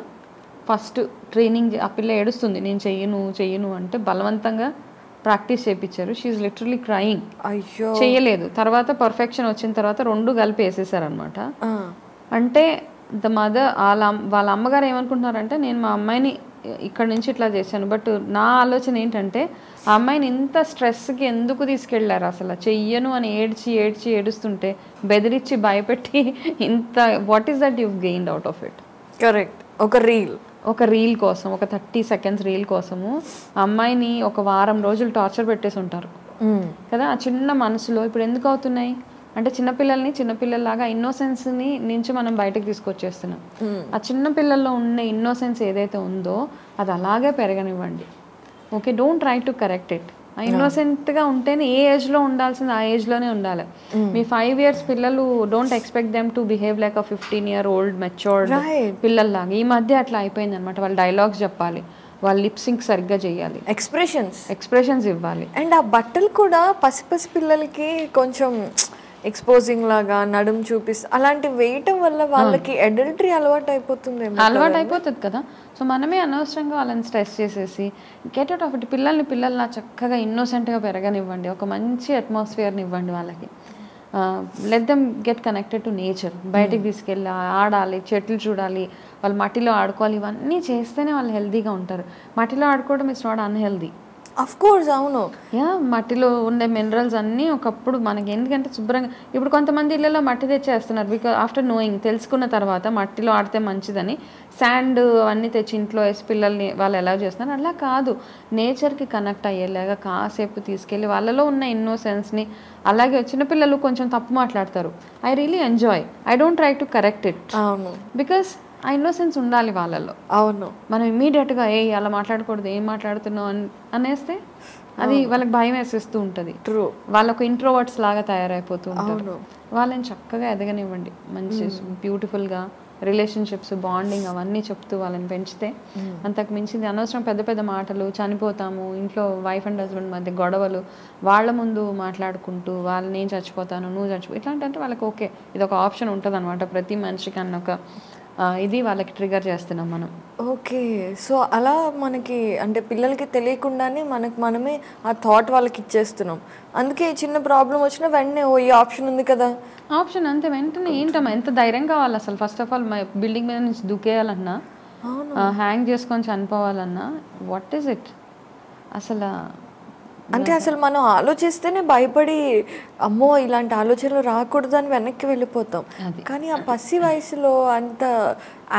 ఫస్ట్ ట్రైనింగ్, ఆ పిల్ల ఏడుస్తుంది నేను చెయ్యను అంటే బలవంతంగా ప్రాక్టీస్ చేయించారు. She literally crying. అయ్యో, చేయలేదు. తర్వాత పర్ఫెక్షన్ వచ్చిన తర్వాత 2 కలిపి వేసేసారనమాట. అంటే ద మదర్ వాళ్ళ అమ్మగారు ఏమనుకుంటున్నారంటే, నేను మా అమ్మాయిని ఇక్కడ నుంచి ఇట్లా చేశాను. బట్ నా ఆలోచన ఏంటంటే, ఆ అమ్మాయిని ఇంత స్ట్రెస్కి ఎందుకు తీసుకెళ్లారు అసలు. చెయ్యను అని ఏడుస్తుంటే బెదిరించి భయపెట్టి ఇంత what is that you gained out of it? Correct. ఒక రీల్ కోసం, ఒక 30 seconds రీల్ కోసము అమ్మాయిని ఒక వారం రోజులు టార్చర్ పెట్టేసి ఉంటారు కదా. ఆ చిన్న మనసులో ఇప్పుడు ఎందుకు అవుతున్నాయి అంటే, చిన్నపిల్లల్లాగా ఇన్నోసెన్స్ని నుంచి మనం బయటకు తీసుకొచ్చేస్తున్నాం. ఆ చిన్న పిల్లల్లో ఉన్న ఇన్నోసెన్స్ ఏదైతే ఉందో అది అలాగే పెరగనివ్వండి. Okay, don't try to correct it. ఆ ఇన్నోసెంట్గా ఉంటేనే ఏ ఏజ్లో ఉండాల్సింది ఆ ఏజ్లోనే ఉండాలి. మీ 5 years పిల్లలు don't expect them to behave like 15-year-old matured పిల్లల్లాగా. ఈ మధ్య అట్లా అయిపోయింది అనమాట. వాళ్ళు డైలాగ్స్ చెప్పాలి, వాళ్ళు లిప్ సింక్ సరిగ్గా చేయాలి, ఎక్స్ప్రెషన్స్ ఇవ్వాలి. అండ్ ఆ బట్టలు కూడా పసి పిల్లలకి కొంచెం ఎక్స్పోజింగ్ లాగా నడుము చూపిస్తే అలాంటివి వేయటం వల్ల వాళ్ళకి అడల్టరీ అలవాటు అయిపోతుంది కదా. సో మనమే అనవసరంగా వాళ్ళని స్ట్రెస్ చేసేసి గెట్ అవుట్ ఆఫ్ ఇట్. పిల్లల్లా చక్కగా ఇన్నోసెంట్గా పెరగనివ్వండి, ఒక మంచి అట్మాస్ఫియర్ని ఇవ్వండి వాళ్ళకి. Let them get connected to nature. బయటికి తీసుకెళ్ళి ఆడాలి, చెట్లు చూడాలి, వాళ్ళు మట్టిలో ఆడుకోవాలి. ఇవన్నీ చేస్తేనే వాళ్ళు హెల్తీగా ఉంటారు. మట్టిలో ఆడుకోవడం it's not unhealthy. Of course, అవును. మట్టిలో ఉండే మినరల్స్ అన్నీ ఒకప్పుడు మనకి ఎందుకంటే శుభ్రంగా. ఇప్పుడు కొంతమంది ఇళ్ళలో మట్టి తెచ్చేస్తున్నారు, బికాజ్ ఆఫ్టర్ నోయింగ్, తెలుసుకున్న తర్వాత మట్టిలో ఆడితే మంచిదని శాండ్ అవన్నీ తెచ్చి ఇంట్లో వేసి పిల్లల్ని వాళ్ళు ఎలా చేస్తున్నారు. అలా కాదు, నేచర్కి కనెక్ట్ అయ్యేలాగా కాసేపు తీసుకెళ్ళి వాళ్ళలో ఉన్న ఇన్నోసెన్స్ని. అలాగే చిన్నపిల్లలు కొంచెం తప్పు మాట్లాడతారు, I really enjoy, I don't try to correct it. అవును, బికాస్ ఆ ఇన్నోసెన్స్ ఉండాలి వాళ్ళలో. అవును, మనం ఇమీడియట్గా అలా మాట్లాడకూడదు, ఏం మాట్లాడుతున్నావు అనేస్తే అది వాళ్ళకి భయం వేసేస్తూ ఉంటుంది. ట్రూ. వాళ్ళకు ఇంట్రోవర్ట్స్ లాగా తయారైపోతూ ఉంటారు. వాళ్ళని చక్కగా ఎదగనివ్వండి, మంచి బ్యూటిఫుల్గా రిలేషన్షిప్స్, బాండింగ్ అవన్నీ చెప్తూ వాళ్ళని పెంచితే అంతకు మించింది అనవసరం పెద్ద పెద్ద మాటలు. చనిపోతాము ఇంట్లో వైఫ్ అండ్ హస్బెండ్ మధ్య గొడవలు, వాళ్ళ ముందు మాట్లాడుకుంటూ వాళ్ళు నేను చచ్చిపోతాను నువ్వు చచ్చిపో ఇట్లాంటి అంటే వాళ్ళకి ఓకే, ఇది ఒక ఆప్షన్ ఉంటుంది అనమాట ప్రతి మనిషికి అన్న ఒక ఇది వాళ్ళకి ట్రిగర్ చేస్తున్నాం మనం. ఓకే, సో అలా మనకి అంటే పిల్లలకి తెలియకుండానే మనమే ఆ థాట్ వాళ్ళకి ఇచ్చేస్తున్నాం. అందుకే చిన్న ప్రాబ్లం వచ్చినా వెంటనే ఈ ఆప్షన్ ఉంది కదా, ఆప్షన్ అంతే, వెంటనే ఏంటమ్మా ఎంత ధైర్యం కావాలి అసలు. ఫస్ట్ ఆఫ్ ఆల్ బిల్డింగ్ మీద నుంచి దూకేయాలన్నా, హ్యాంగ్ చేసుకొని చనిపోవాలన్నా, వాట్ ఈస్ ఇట్ అసలు. అంటే అసలు మనం ఆలోచిస్తేనే భయపడి అమ్మో ఇలాంటి ఆలోచనలు రాకూడదు అని వెనక్కి వెళ్ళిపోతాం. కానీ ఆ పసి వయసులో అంత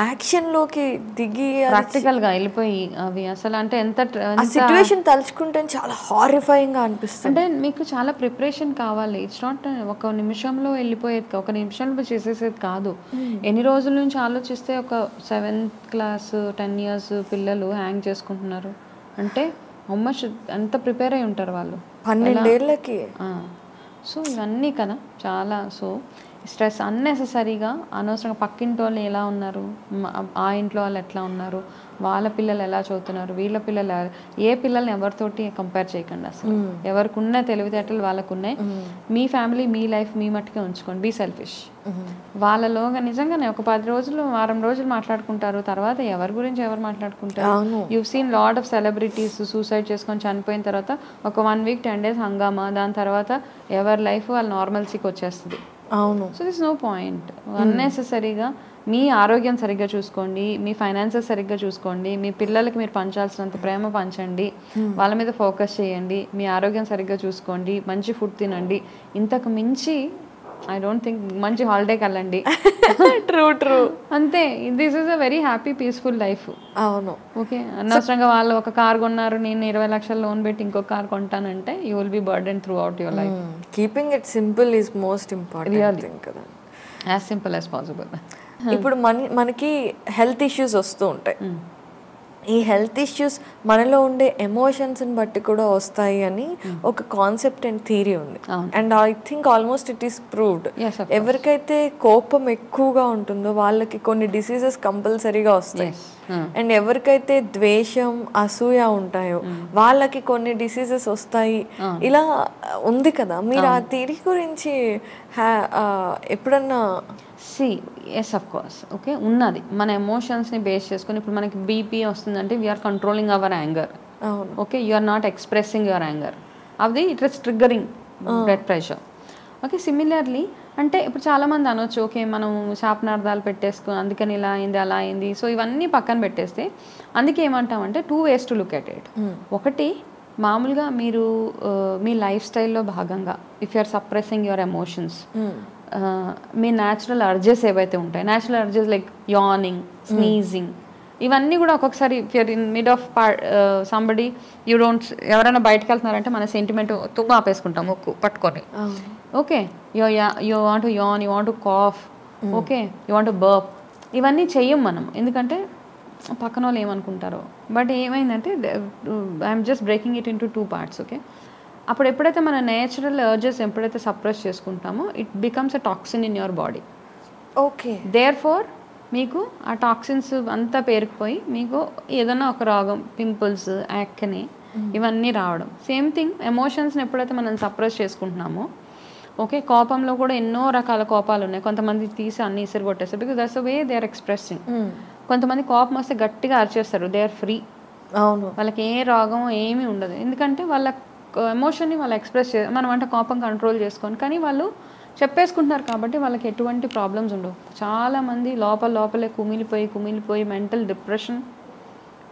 యాక్షన్లోకి దిగి ప్రాక్టికల్గా వెళ్ళిపోయి అవి అసలు అంటే ఎంత సిచ్యువేషన్ తలుచుకుంటే చాలా హారిఫైయింగ్గా అనిపిస్తుంది. అంటే మీకు చాలా ప్రిపరేషన్ కావాలి. ఇట్స్ నాట్ ఒక నిమిషంలో వెళ్ళిపోయేది, ఒక నిమిషంలో చేసేసేది కాదు. ఎన్ని రోజుల నుంచి ఆలోచిస్తే ఒక 7th class 10 years పిల్లలు హ్యాంగ్ చేసుకుంటున్నారు అంటే మచ్ ఎంత ప్రిపేర్ అయి ఉంటారు వాళ్ళు 12 ఏళ్ళకి. సో ఇవన్నీ కదా చాలా. సో స్ట్రెస్ అన్నెసెసరీగా అనవసరంగా పక్కింటి వాళ్ళు ఎలా ఉన్నారు, ఆ ఇంట్లో వాళ్ళు ఎట్లా ఉన్నారు, వాళ్ళ పిల్లలు ఎలా చదువుతున్నారు, వీళ్ళ పిల్లలు ఏ పిల్లల్ని ఎవరితోటి కంపేర్ చేయకండి. అసలు ఎవరికి ఉన్న తెలివితేటలు వాళ్ళకు ఉన్నాయి. మీ ఫ్యామిలీ మీ లైఫ్ మీ మట్టుకే ఉంచుకోండి. Be selfish. వాళ్ళలోగా నిజంగానే ఒక 10 రోజులు వారం రోజులు మాట్లాడుకుంటారు, తర్వాత ఎవరి గురించి ఎవరు మాట్లాడుకుంటారు. You seen lot of celebrities suicide చేసుకొని చనిపోయిన తర్వాత ఒక 1 వీక్ 10 days హంగామా, దాని తర్వాత ఎవరి లైఫ్ వాళ్ళ నార్మల్సీకి వచ్చేస్తుంది. అవును. So this no point. అన్నెసెసరీగా మీ ఆరోగ్యం సరిగ్గా చూసుకోండి, మీ ఫైనాన్సెస్ సరిగ్గా చూసుకోండి, మీ పిల్లలకి మీరు పంచాల్సినంత ప్రేమ పంచండి, వాళ్ళ మీద ఫోకస్ చేయండి, మీ ఆరోగ్యం సరిగ్గా చూసుకోండి, మంచి ఫుడ్ తినండి. ఇంతకు మించి ఐ డోంట్ థింక్. మంచి హాలిడేకి వెళ్ళండి. ట్రూ అంతే. This is a very happy peaceful life. అవును. ఓకే, అనవసరంగా వాళ్ళు ఒక కార్ కొన్నారు, నేను 20 లక్షలు లోన్ పెట్టి ఇంకో కార్ కొంటానంటే you will be burden throughout your life. Keeping it simple is most important thing కదా. As simple as possible. ఇప్పుడు మనకి హెల్త్ ఇష్యూస్ వస్తూ ఉంటాయి. ఈ హెల్త్ ఇష్యూస్ మనలో ఉండే ఎమోషన్స్ని బట్టి కూడా వస్తాయి అని ఒక కాన్సెప్ట్ అండ్ థియరీ ఉంది. And I think almost it is proved. ఎవరికైతే కోపం ఎక్కువగా ఉంటుందో వాళ్ళకి కొన్ని డిసీజెస్ కంపల్సరీగా వస్తాయి. అండ్ ఎవరికైతే ద్వేషం అసూయ ఉంటాయో వాళ్ళకి కొన్ని డిసీజెస్ వస్తాయి. ఇలా ఉంది కదా. మీరు ఆ థియరీ గురించి ఎప్పుడన్నా? Yes of course. ఓకే, ఉన్నది. మన ఎమోషన్స్ని బేస్ చేసుకుని ఇప్పుడు మనకి బీపీ వస్తుందంటే we're controlling our anger. Okay, you are not expressing your anger. అది it is triggering blood pressure. Okay, similarly అంటే ఇప్పుడు చాలామంది అనొచ్చు, ఓకే మనం శాపనార్థాలు పెట్టేసుకుని అందుకని ఇలా అయింది అలా అయింది. సో ఇవన్నీ పక్కన పెట్టేస్తే అందుకే ఏమంటామంటే 2 ways to look at it. ఒకటి, మామూలుగా మీరు మీ లైఫ్ స్టైల్లో భాగంగా if you are suppressing your emotions, మీ న్యాచురల్ అర్జెస్ ఏవైతే ఉంటాయి, natural urges like yawning, sneezing, ఇవన్నీ కూడా ఒక్కొక్కసారి if you're in mid of somebody you don't, ఎవరైనా బయటకు వెళ్తున్నారంటే మన సెంటిమెంట్ తుమ్మ ఆపేసుకుంటాం ముక్కు పట్టుకొని. Okay, you want to yawn, you want to cough, okay, you want to burp. ఇవన్నీ చెయ్యం మనం, ఎందుకంటే పక్కన వాళ్ళు ఏమనుకుంటారో. బట్ ఏమైందంటే I'm just breaking it into 2 parts. Okay, అప్పుడు ఎప్పుడైతే మన నేచురల్ అర్జెస్ ఎప్పుడైతే సప్రెస్ చేసుకుంటామో it becomes a toxin in your body. Okay, therefore మీకు ఆ టాక్సిన్స్ అంతా పేరుకుపోయి మీకు ఏదైనా ఒక రోగం, పింపుల్స్, యాక్నే, ఇవన్నీ రావడం. సేమ్ థింగ్ ఎమోషన్స్ని ఎప్పుడైతే మనం సప్రెస్ చేసుకుంటున్నామో, ఓకే, కోపంలో కూడా ఎన్నో రకాల కోపాలు ఉన్నాయి. కొంతమంది తీసి అన్ని ఇసిరి కొట్టేస్తారు because that's the way they are expressing. కొంతమంది కోపం వస్తే గట్టిగా అరిచేస్తారు, దే ఆర్ ఫ్రీ. అవును, వాళ్ళకి ఏ రోగం ఏమీ ఉండదు, ఎందుకంటే వాళ్ళ ఎమోషన్ని వాళ్ళు ఎక్స్ప్రెస్ మనం అంటే కోపం కంట్రోల్ చేసుకొని, కానీ వాళ్ళు చెప్పేసుకుంటున్నారు కాబట్టి వాళ్ళకి ఎటువంటి ప్రాబ్లమ్స్ ఉండవు. చాలామంది లోపలే కుమిలిపోయి మెంటల్ డిప్రెషన్,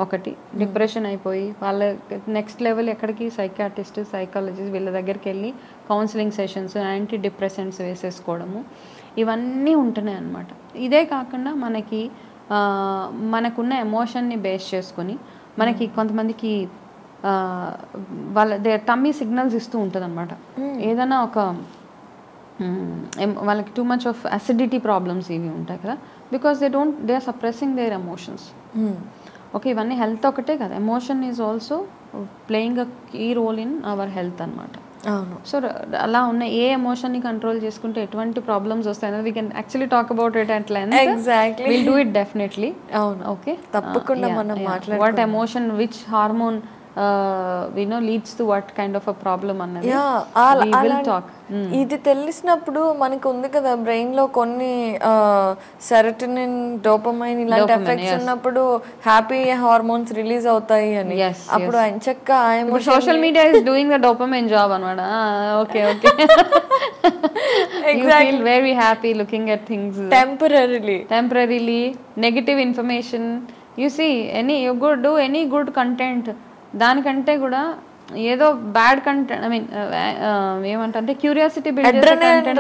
ఒకటి డిప్రెషన్ అయిపోయి వాళ్ళ నెక్స్ట్ లెవెల్ ఎక్కడికి సైకాట్రిస్ట్, సైకాలజిస్ట్ వీళ్ళ దగ్గరికి వెళ్ళి కౌన్సిలింగ్ సెషన్స్, యాంటీ డిప్రెసెంట్స్ వేసేసుకోవడము, ఇవన్నీ ఉంటున్నాయి అన్నమాట. ఇదే కాకుండా మనకున్న ఎమోషన్ని బేస్ చేసుకొని మనకి కొంతమందికి వాళ్ళ టమ్మీ సిగ్నల్స్ ఇస్తూ ఉంటుంది అనమాట. ఏదైనా ఒక వాళ్ళకి too much of acidity problems ఇవి ఉంటాయి కదా, because they are suppressing their emotions. Okay, ఇవన్నీ హెల్త్ ఒకటే కదా, emotion is also playing a key role in our health అనమాట. సో అలా ఉన్న ఏ ఎమోషన్ని కంట్రోల్ చేసుకుంటే ఎటువంటి ప్రాబ్లమ్స్ వస్తాయి, we can actually talk about it at length. Exactly, will do it definitely. Okay, తప్పకుండా మనం మాట్లాడుకుందాం. What emotion, which hormone leads to what kind of a problem అన్నది we will talk. ఇది తెలిసినప్పుడు మనకు ఉంది కదా బ్రెయిన్ లో కొన్ని సెరటోనిన్, డోపమైన్ ఇలాంటి ఎఫెక్ట్స్ ఉన్నప్పుడు హ్యాపీ హార్మోన్స్ రిలీజ్ అవుతాయి అని. అప్పుడు ఎంచక్క social media is doing the dopamine job అన్నమాట. Okay okay, you feel very happy looking at things temporarily. Negative information, you see, do any good content, దానికంటే కూడా ఏదో బ్యాడ్ కంటెంట్, ఐ మీన్ ఏమంటే curiosity build చేసే content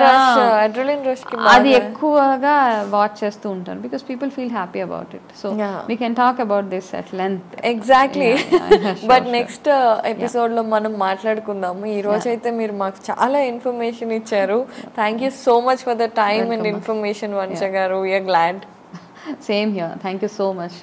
అది ఎక్కువగా watch చేస్తూ ఉంటారు, because people feel happy about it. So we can talk about this at length. Exactly, but next episode లో మనం మాట్లాడుకుందాము. ఈ రోజు అయితే మీరు మాకు చాలా ఇన్ఫర్మేషన్ ఇచ్చారు. Thank you so much for the time and information Vamsha గారు. We're glad. Same here, thank you so much.